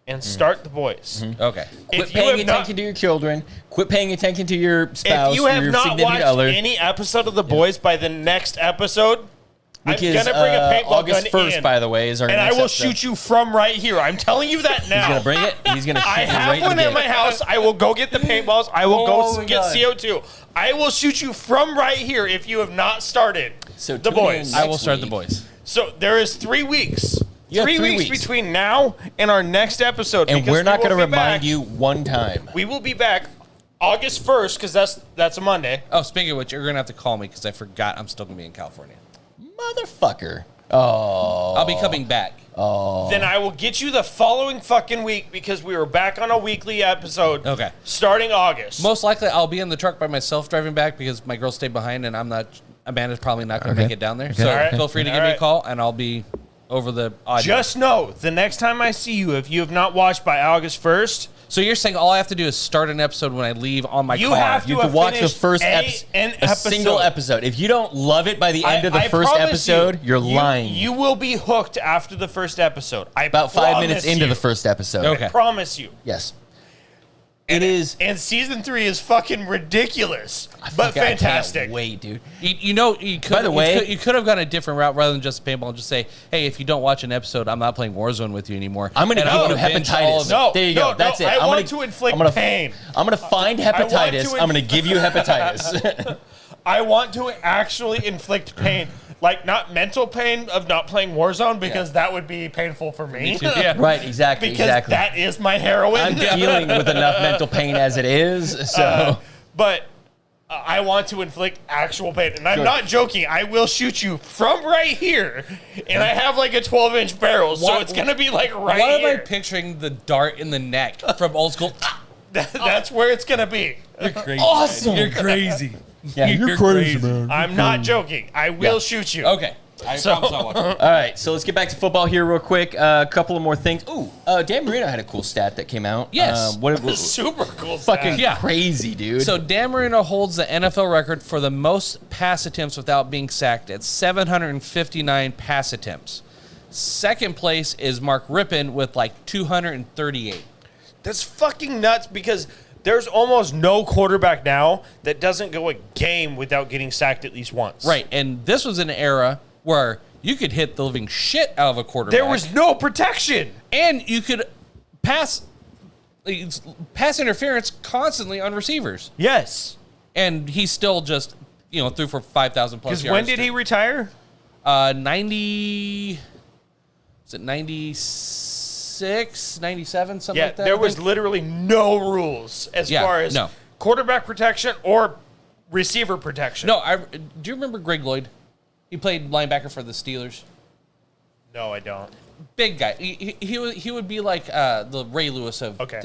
and start The Boys. Okay. Quit If you paying have not, attention to your children. Quit paying attention to your spouse if you or have your not significant watched other. any episode of The Boys by the next episode, Which I'm is gonna bring a paintball August gun 1st, in, by the way, is our and I next will episode. shoot you from right here. I'm telling you that now. He's gonna bring it. He's gonna shoot I you have right in one the at dick. my house. I will go get the paintballs. I will Oh go my get God. CO2. I will shoot you from right here if you have not started So The tune in Boys. I will next start the week. boys. So there is 3 weeks. You have 3 3 weeks weeks. between now and our next episode. And because we're not we going will to be remind back- you one time. We will be back August 1st because that's a Monday. Oh, speaking of which, you're gonna have to call me because I forgot I'm still gonna be in California. Motherfucker. Oh. I'll be coming back. Then I will get you the following fucking week because we were back on a weekly episode. Okay. Starting August. Most likely, I'll be in the truck by myself driving back because my girl stayed behind, and Amanda's probably not gonna Okay. make it down there. So All right. feel free to give All me a right. call, and I'll be over the audio. Just know the next time I see you, if you have not watched by August 1st, So you're saying all I have to do is start an episode when I leave on my You car? have You have to watch the finished first an a single episode. If you don't love it by the end of the I first promise episode, you're you lying. You will be hooked after the first episode. About 5 minutes into the first. first episode. Okay. I promise you. Yes. It is. And season 3 is fucking ridiculous, but Fucking- I fantastic. can't wait, dude. You know, you could. By the way- you could have gone a different route rather than just paintball and just say, "Hey, if you don't watch an episode, I'm not playing Warzone with you anymore." I'm going to And give I'm you gonna binge all of hepatitis. it. No, there you no, go. That's no, it. I I'm want gonna, to inflict I'm gonna, pain. I'm going to find want hepatitis. to I'm going to give you hepatitis. I want to actually inflict pain. Like, not mental pain of not playing Warzone, because that would be painful for me. Yeah. Right, exactly. Because exactly. that is my heroin. I'm dealing with enough mental pain as it is. So. But I want to inflict actual pain. And I'm Good. not joking. I will shoot you from right here. And I have like a 12-inch barrel, so What- it's going to be like right Why am I here. picturing the dart in the neck from old school? That's where it's going to be. Awesome. You're crazy. Yeah, you're crazy, man. I'm not joking. I will shoot you. Okay. I promise I'll watch it. All right, so let's get back to football here real quick. A couple of more things. Ooh, Dan Marino had a cool stat that came out. Yes. What Super cool. fucking Yeah. crazy, dude. So Dan Marino holds the NFL record for the most pass attempts without being sacked at 759 pass attempts. Second place is Mark Rypien with like 238. That's fucking nuts because there's almost no quarterback now that doesn't go a game without getting sacked at least once. Right, and this was an era where you could hit the living shit out of a quarterback. There was no protection. and you could pass interference constantly on receivers. Yes. And he still just, threw for 5,000 plus Because yards. when did he retire? 90, is it 96, 97, something Yeah, like that? there I was think? literally no rules as Yeah, far as no. quarterback protection or receiver protection. No, do you remember Greg Lloyd? He played linebacker for the Steelers. No, I don't. Big guy. He would be like the Ray Lewis of, Okay.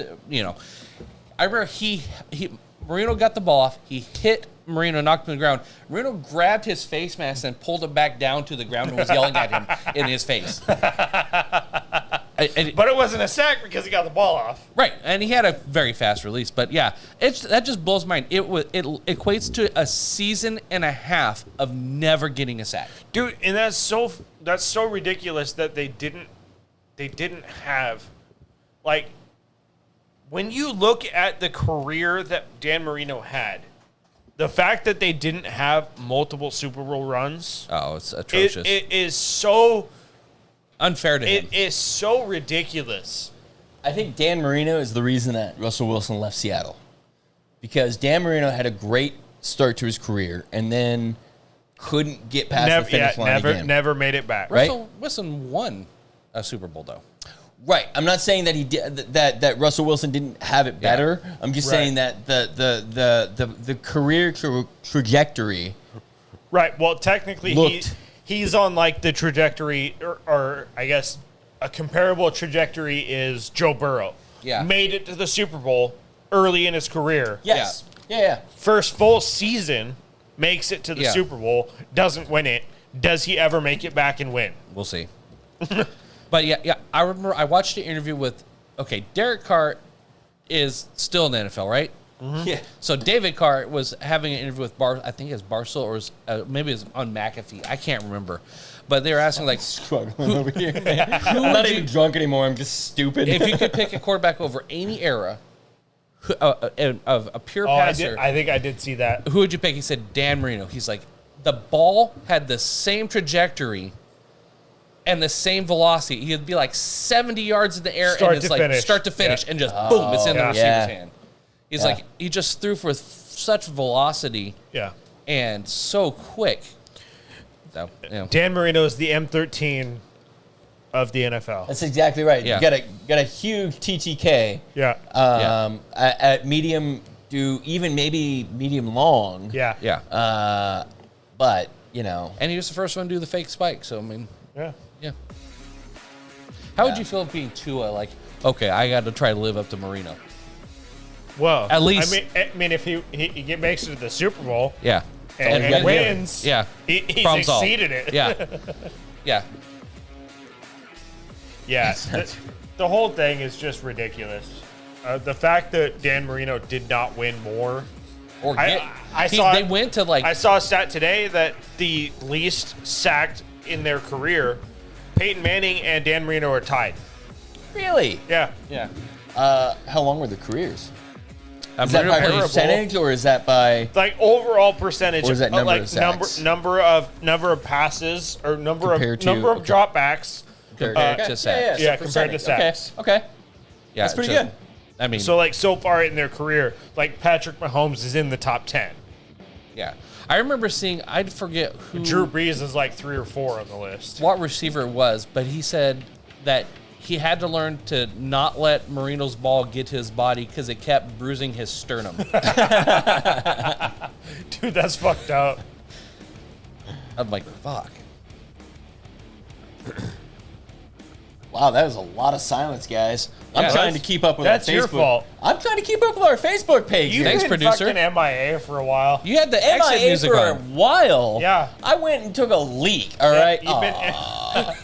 I remember Marino got the ball off. He hit Marino, knocked him to the ground. Marino grabbed his face mask and pulled it back down to the ground and was yelling at him in his face. But it wasn't a sack because he got the ball off. Right, and he had a very fast release. But yeah, that just blows my mind. It equates to a season and a half of never getting a sack. Dude, and that's so ridiculous that they didn't have, like, when you look at the career that Dan Marino had, the fact that they didn't have multiple Super Bowl runs, Oh, it's atrocious. it is so Unfair to him. it is so ridiculous. I think Dan Marino is the reason that Russell Wilson left Seattle. Because Dan Marino had a great start to his career and then couldn't get past the finish line again. Never made it back. right? Russell Wilson won a Super Bowl, though. Right. I'm not saying that he did that Russell Wilson didn't have it better. I'm just saying that the career trajectory. Right. Well, technically, he's on like the trajectory, or I guess a comparable trajectory is Joe Burrow. Yeah. Made it to the Super Bowl early in his career. Yes. Yeah. First full season, makes it to the Yeah. Super Bowl, doesn't win it. Does he ever make it back and win? We'll see. But yeah, I remember I watched an interview with, Derek Carr is still in the NFL, right? Yeah. So David Carr was having an interview with I think it's Barstool or maybe it's on McAfee. I can't remember. But they were asking like, Struggling over here. I'm not even drunk anymore. I'm just stupid. if you could pick a quarterback over any era of a pure passer, I think I did see that. who would you pick? He said Dan Marino. He's like, the ball had the same trajectory and the same velocity. He'd be like 70 yards in the air Start and it's to like finish. start to finish Yeah. and just boom, it's in the Yeah. receiver's Yeah. hand. He's Yeah. like, he just threw for such velocity Yeah. and so quick. So, Dan Marino is the M13 of the NFL. That's exactly right. Yeah. You got a huge TTK. Yeah. At medium to even maybe medium long. Yeah. yeah. But And he was the first one to do the fake spike. So, I mean, Yeah. yeah. How would you feel being Tua? Like, okay, I got to try to live up to Marino. Well, At least- I mean, if he makes it to the Super Bowl Yeah. and you gotta do. wins, Yeah. he's Problem solved. exceeded it. Yeah. Yeah. Yeah, the whole thing is just ridiculous. The fact that Dan Marino did not win more. Or get, they went to like I saw a stat today that the least sacked in their career, Peyton Manning and Dan Marino are tied. really, Yeah. yeah. how long were the careers? I'm Is that by terrible. percentage or is that by? Like overall percentage, Or is that number like of sacks? number of passes or number Compared to- of dropbacks. Compared to sacks. Yeah, compared to sacks. Okay. Yeah, That's pretty just- good. I mean, So far in their career, like Patrick Mahomes is in the top 10. yeah. I remember seeing, I forget who, Drew Brees is like 3 or 4 on the list. what receiver it was, but he said that he had to learn to not let Marino's ball get to his body because it kept bruising his sternum. Dude, that's fucked up. I'm like, fuck. Wow, that was a lot of silence, guys. Yeah, I'm trying to keep up with that's our Facebook. your fault. I'm trying to keep up with our Facebook page. You've Thanks, been producer. fucking MIA for a while. You had the exit MIA music for a on. while. Yeah. I went and took a leak. All right. You've been,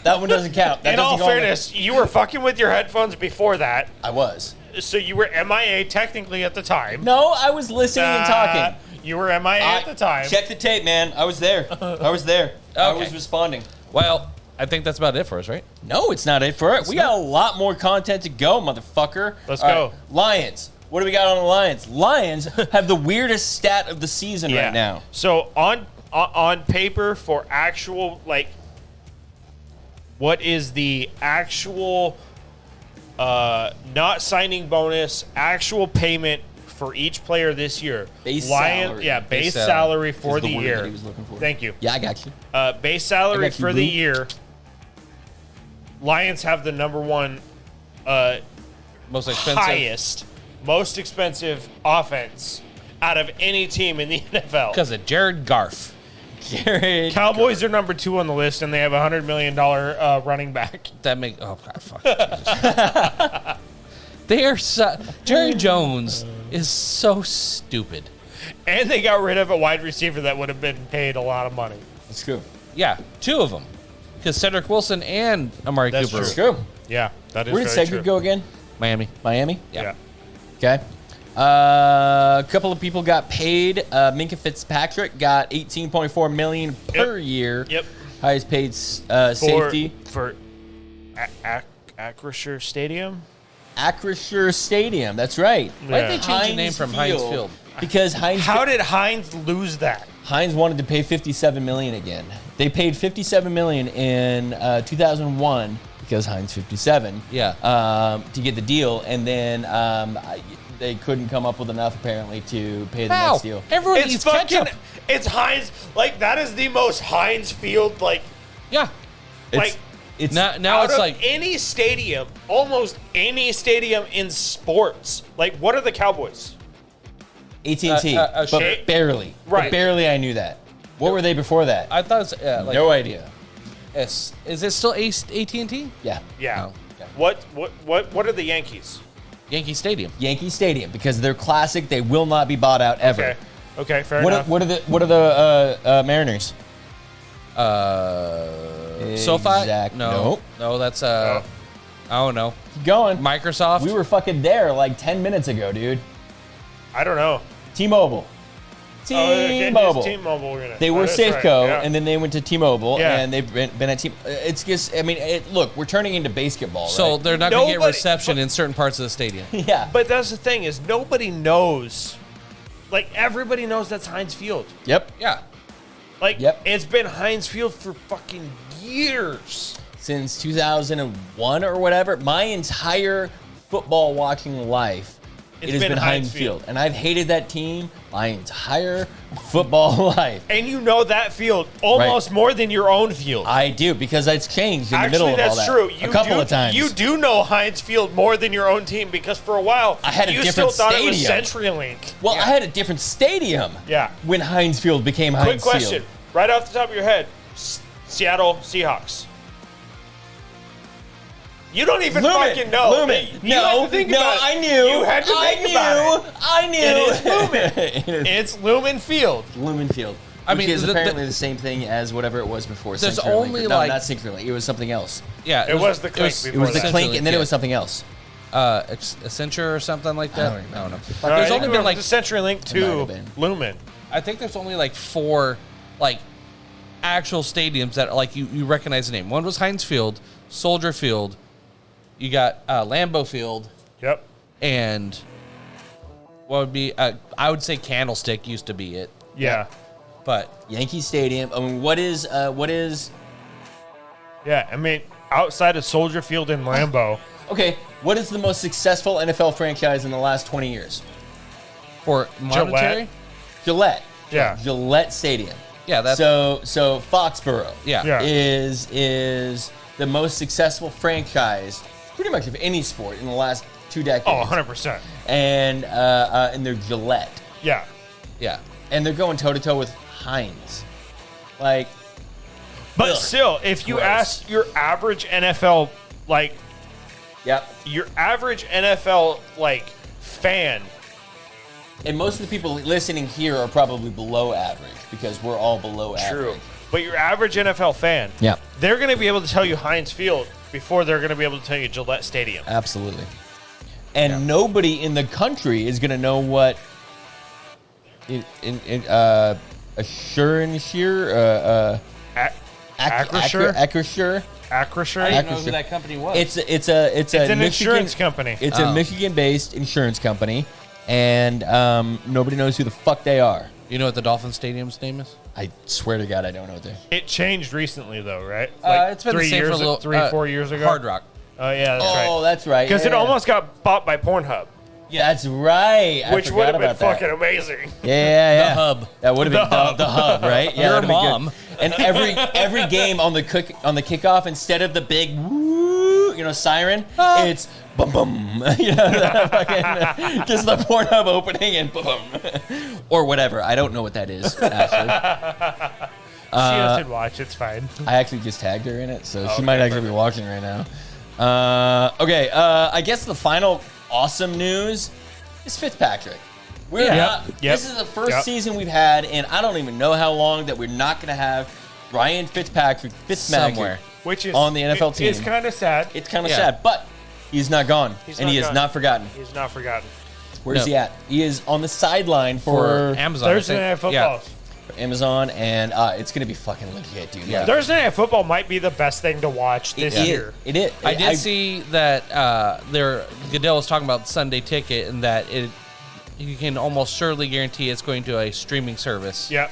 That one doesn't count. That in doesn't all go on fairness, you were fucking with your headphones before that, I was. so you were MIA technically at the time. No, I was listening and talking. You were MIA at the time. Check the tape, man. I was there. I was there. I was responding. Well, I think that's about it for us, right? No, it's not it for it. We got a lot more content to go, motherfucker. Let's All go. Lions. What do we got on the Lions? Lions have the weirdest stat of the season right now. So on paper for actual, like, what is the actual not signing bonus, actual payment for each player this year? Base salary. Yeah, base Base salary for is the the word year. that he was looking for. Thank you. Yeah, I got you. Base salary I got you, for the boo. year. Lions have the number one Most expensive. highest, most expensive offense out of any team in the NFL. Because of Jared Goff. Jared. Cowboys are number 2 on the list, and they have a $100 million running back. That make oh god fuck. They are so Jerry Jones is so stupid. And they got rid of a wide receiver that would have been paid a lot of money. Let's go. Yeah, 2 of them. Because Cedric Wilson and Amari That's Cooper. Let's go. Yeah, that is Where did very Cedric true. go again? Miami. Miami? Yeah. Okay. A couple of people got paid. Minka Fitzpatrick got $18.4 million per year. Yep. Highest paid safety. For Acrisure Stadium? Acrisure Stadium. That's right. Why did they Yeah. change the name from Heinz Field? Because How did Heinz lose that? Heinz wanted to pay $57 million again. They paid $57 million in 2001 because Heinz 57. Yeah. To get the deal, and then they couldn't come up with enough apparently to pay the How? next deal. Everyone It's eats fucking. ketchup. It's Heinz. Like, that is the most Heinz Field, like, Yeah. It's Now out it's of like any stadium, almost any stadium in sports. Like, what are the Cowboys? AT&T, but but barely. Right. But barely I knew that. What were they before that? I thought it's like No idea. is it still AT&T? Yeah. Yeah. Oh, okay. What are the Yankees? Yankee Stadium. Yankee Stadium, because they're classic. They will not be bought out ever. Okay. Okay, fair What enough. are the Mariners? SoFi? Exact- No. Nope. No, that's I don't know. Keep going. Microsoft. We were fucking there like 10 minutes ago, dude. I don't know. T-Mobile. T-Mobile. T-Mobile. We're gonna. They were that's right, Safeco, yeah. and then they went to T-Mobile, Yeah. and they've been at T. It's just, I mean, look, we're turning into basketball, so right? they're not going to get Nobody- reception in certain parts of the stadium. Yeah. But that's the thing is nobody knows. Like, everybody knows that's Heinz Field. Yep. Yeah. Like, Yep. it's been Heinz Field for fucking years. Since 2001 or whatever, my entire football watching life, it has been Heinz Field. And I've hated that team my entire football life. And you know that field almost more than your own field. I do, because it's changed in the Actually, middle of all that's that. true. You a couple do, of times. You do know Heinz Field more than your own team because for a while I had a you different still thought it was stadium. CenturyLink. Well, I had a different stadium. Yeah. When Heinz Field became Quick Heinz question, Field. right off the top of your head: Seattle Seahawks. You don't even fucking know. Lumen. You had to think about it. I knew. You had to think about it. I knew. It is Lumen. It's Lumen Field. Lumen Field. I mean, which is the- apparently the same thing as whatever it was before. There's CenturyLink. only, no, like- not CenturyLink. It was something else. Yeah. It was the Clink It before was the that. Clink, and then yeah. it was something else. Accenture or something like that. I don't remember. But No, there's I only think been it like was the CenturyLink might to have been. Lumen. I think there's only like 4 like actual stadiums that like you recognize the name. One was Heinz Field, Soldier Field. You got Lambeau Field, Yep. and what would be I would say Candlestick used to be it, Yeah. but Yankee Stadium. I mean, what is? Yeah. I mean, outside of Soldier Field in Lambeau, Okay, what is the most successful NFL franchise in the last 20 years? for monetary, Gillette. Yeah. Gillette Stadium. yeah, that's So Foxborough yeah. Yeah. is the most successful franchise, pretty much of any sport in the last 2 decades. oh, 100%. And they're Gillette, Yeah. yeah. and they're going toe to toe with Heinz. Like, But Ugh. still, if you Gross. ask your average NFL Like, Yep. your average NFL like fan. And most of the people listening here are probably below average because we're all below average. But your average NFL fan, Yeah. they're going to be able to tell you Heinz Field before they're going to be able to tell you Gillette Stadium. Absolutely. And nobody in the country is going to know what Acrisure, Acrisure? I Acrisure? didn't know who that company was. It's an insurance company. It's a Michigan-based insurance company, and nobody knows who the fuck they are. You know what the Dolphin Stadium's name is? I swear to God, I don't know what they're. It changed recently, though, right? It's been the same for a little 4 years ago. Hard Rock. Oh yeah, that's Oh, right. that's right. Because it almost got bought by Pornhub, That's right. I which would forgot have been about that. fucking amazing. Yeah. The hub. That would have been the hub, right? Yeah, Your that'd have been mom. good. And every game on the kickoff, instead of the big woo, siren, it's bum bum. Just the Pornhub opening and bum bum, or whatever. I don't know what that is actually. She doesn't watch. It's fine. I actually just tagged her in it, so she might actually be watching right now. Okay, I guess the final awesome news is Fitzpatrick. We're not. This is the first season we've had, and I don't even know how long that we're not going to have Ryan Fitzpatrick Somewhere. Which is on the NFL team. It's kind of sad. It's kind of sad, but he's not gone, and not he is gone. not forgotten. He's not forgotten. Where's No. he at? He is on the sideline For for Amazon. I Thursday think. Night Football. Amazon, and it's going to be fucking legit, dude. Yeah. Thursday Night Football might be the best thing to watch this year. It is. I did see that Goodell was talking about Sunday Ticket and that you can almost surely guarantee it's going to a streaming service. Yeah.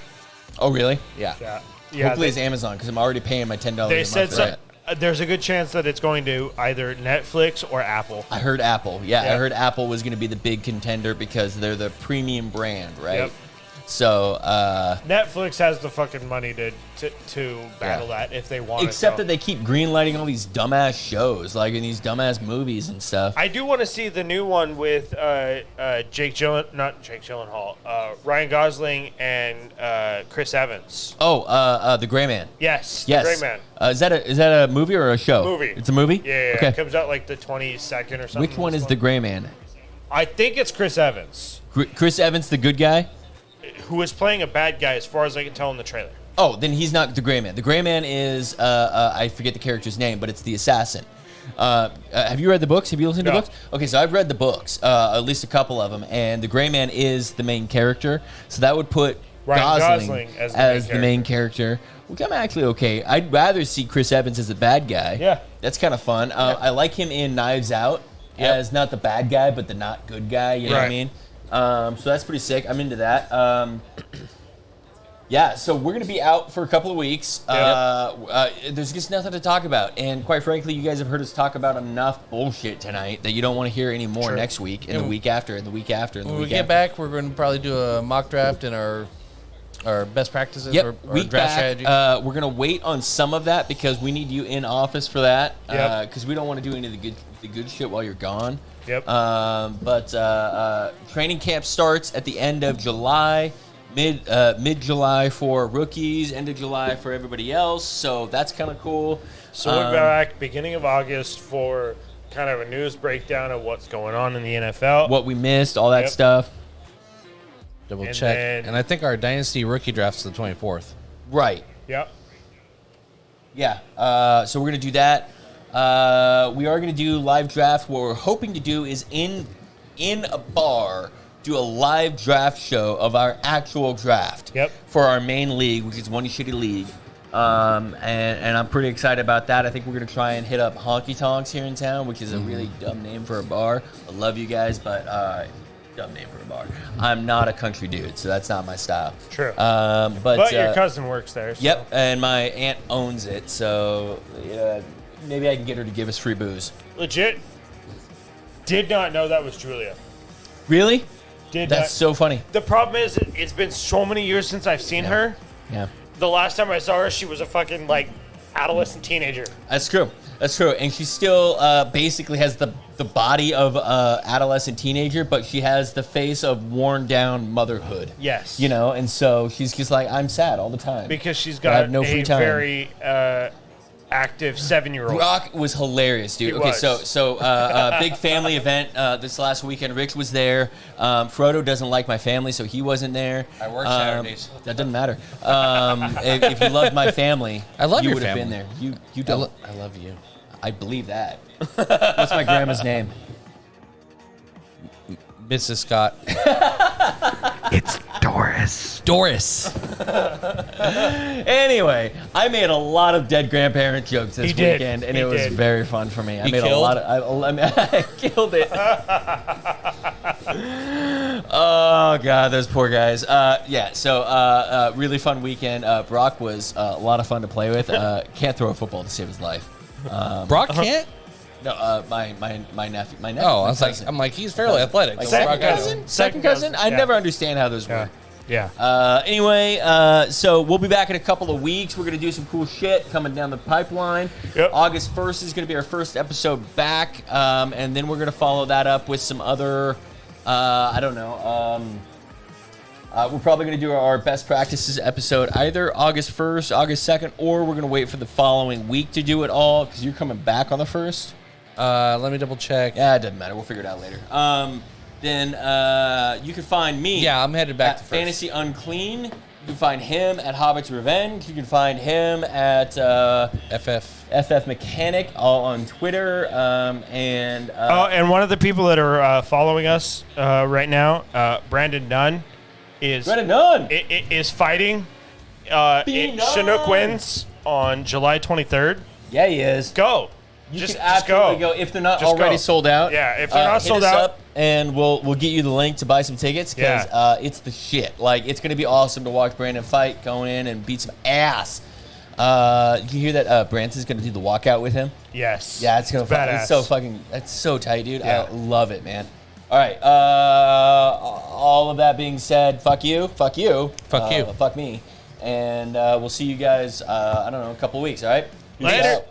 Oh, really? Yeah. Yeah. Hopefully it's Amazon because I'm already paying my $10 They a said month for that. there's a good chance that it's going to either Netflix or Apple. I heard Apple. Yeah, I Yep. heard Apple was going to be the big contender because they're the premium brand, right? Yep. So, Netflix has the fucking money to battle that if they want. except that they keep greenlighting all these dumbass shows, like in these dumbass movies and stuff. I do want to see the new one with Ryan Gosling and Chris Evans. The Gray Man. Yes, Yes. the Gray Man. Is that a movie or a show? Movie. It's a movie. Yeah, Okay. it comes out like the 22nd or something. Which one is the Gray Man? I think it's Chris Evans, Chris Evans, the good guy. who is playing a bad guy, as far as I can tell in the trailer. Oh, then he's not the Gray Man. The Gray Man is I forget the character's name, but it's the assassin. Have you read the books? Have you listened to No. books? Okay, so I've read the books, at least a couple of them, and the Gray Man is the main character. So that would put Ryan Gosling as the main main character. Which I'm actually okay. I'd rather see Chris Evans as a bad guy. Yeah. That's kind of fun. I like him in Knives Out as not the bad guy, but the not good guy. You know what I Right. mean? So that's pretty sick. I'm into that. Yeah, so we're going to be out for a couple of weeks. There's just nothing to talk about. And quite frankly, you guys have heard us talk about enough bullshit tonight that you don't want to hear any more next week, and the week after, and the week after, and the When we week get after. back, we're going to probably do a mock draft and our best practices Yep, or week draft back. strategy. We're going to wait on some of that because we need you in office for that. Yep. Because we don't want to do any of the good shit while you're gone. Yep. But training camp starts at the end of July, mid-July for rookies, end of July for everybody else. So that's kind of cool. So we'll be back beginning of August for kind of a news breakdown of what's going on in the NFL. What we missed, all that Yep. stuff. Double and check. then- And I think our Dynasty rookie draft's the 24th. Right. Yep. Yeah. So we're going to do that. We are going to do live draft. What we're hoping to do is in a bar, do a live draft show of our actual draft. Yep. For our main league, which is One Shitty League. And I'm pretty excited about that. I think we're going to try and hit up Honky Tonks here in town, which is a really dumb name for a bar. I love you guys, but dumb name for a bar. I'm not a country dude, so that's not my style. True. But your cousin works there. So. Yep, and my aunt owns it, so maybe I can get her to give us free booze. Legit. Did not know that was Julia. Really? Did That's not. so funny. The problem is, it's been so many years since I've seen her. Yeah, The last time I saw her, she was a fucking adolescent teenager. that's true. That's true. And she still basically has the body of adolescent teenager, but she has the face of worn down motherhood. Yes. You know, and so she's just like, I'm sad all the time. Because she's I have got no free time. very active 7-year-old. Brock was hilarious, dude. He Okay, was. so big family event this last weekend. Rich was there. Frodo doesn't like my family, so he wasn't there. I work Saturdays. That doesn't matter. If you loved my family, I love you your would have been family. there. You don't. I love you. I believe that. What's my grandma's name? Mrs. Scott. It's Doris. Doris. Anyway, I made a lot of dead grandparent jokes this He did. weekend, and He it was did. very fun for me. I You made a killed? lot of. I killed it. Oh god, those poor guys. So really fun weekend. Brock was a lot of fun to play with. Can't throw a football to save his life. Brock can't? No, my nephew. My nephew. Oh, my I was like, cousin. I'm like, he's fairly athletic. Like so second Brock can't. cousin? Second Second cousin? cousin, I yeah. never understand how those Yeah. work. Yeah. Anyway, so we'll be back in a couple of weeks. We're going to do some cool shit coming down the pipeline. Yep. August 1st is going to be our first episode back. And then we're going to follow that up with some other, I don't know. We're probably going to do our best practices episode either August 1st, August 2nd, or we're going to wait for the following week to do it all because you're coming back on the 1st. Let me double check. Yeah, it doesn't matter. We'll figure it out later. Then you can find me. Yeah, I'm headed back at to first. Fantasy Unclean. You can find him at Hobbit's Revenge. You can find him at FF Mechanic, all on Twitter. And one of the people that are following us right now, Brandon Nunn, is Brennan Nunn. is fighting Be Chinook Nunn. wins on July 23rd. Yeah, he is. Go. You Just can absolutely go. go if they're not Just already go. sold out. Yeah, if they're not hit sold us out- up and we'll get you the link to buy some tickets because Yeah. it's the shit. Like it's gonna be awesome to watch Brandon fight, go in and beat some ass. You hear that Branson's gonna do the walkout with him? Yes. Yeah, it's gonna badass. it's so fucking it's so tight, dude. Yeah. I love it, man. All right. All of that being said, fuck you, Fuck you. fuck me, and we'll see you guys. I don't know, a couple of weeks. All right. Peace Later. out.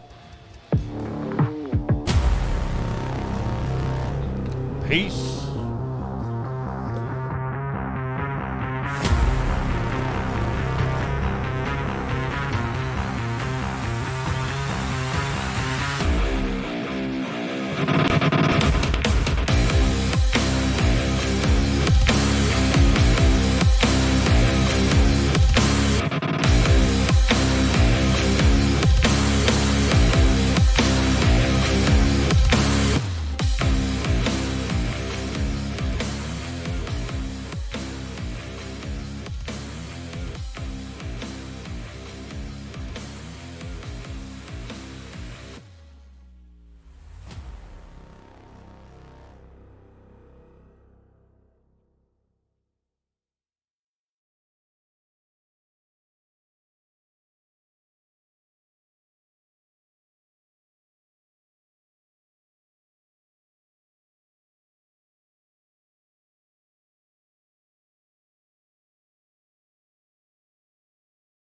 Peace.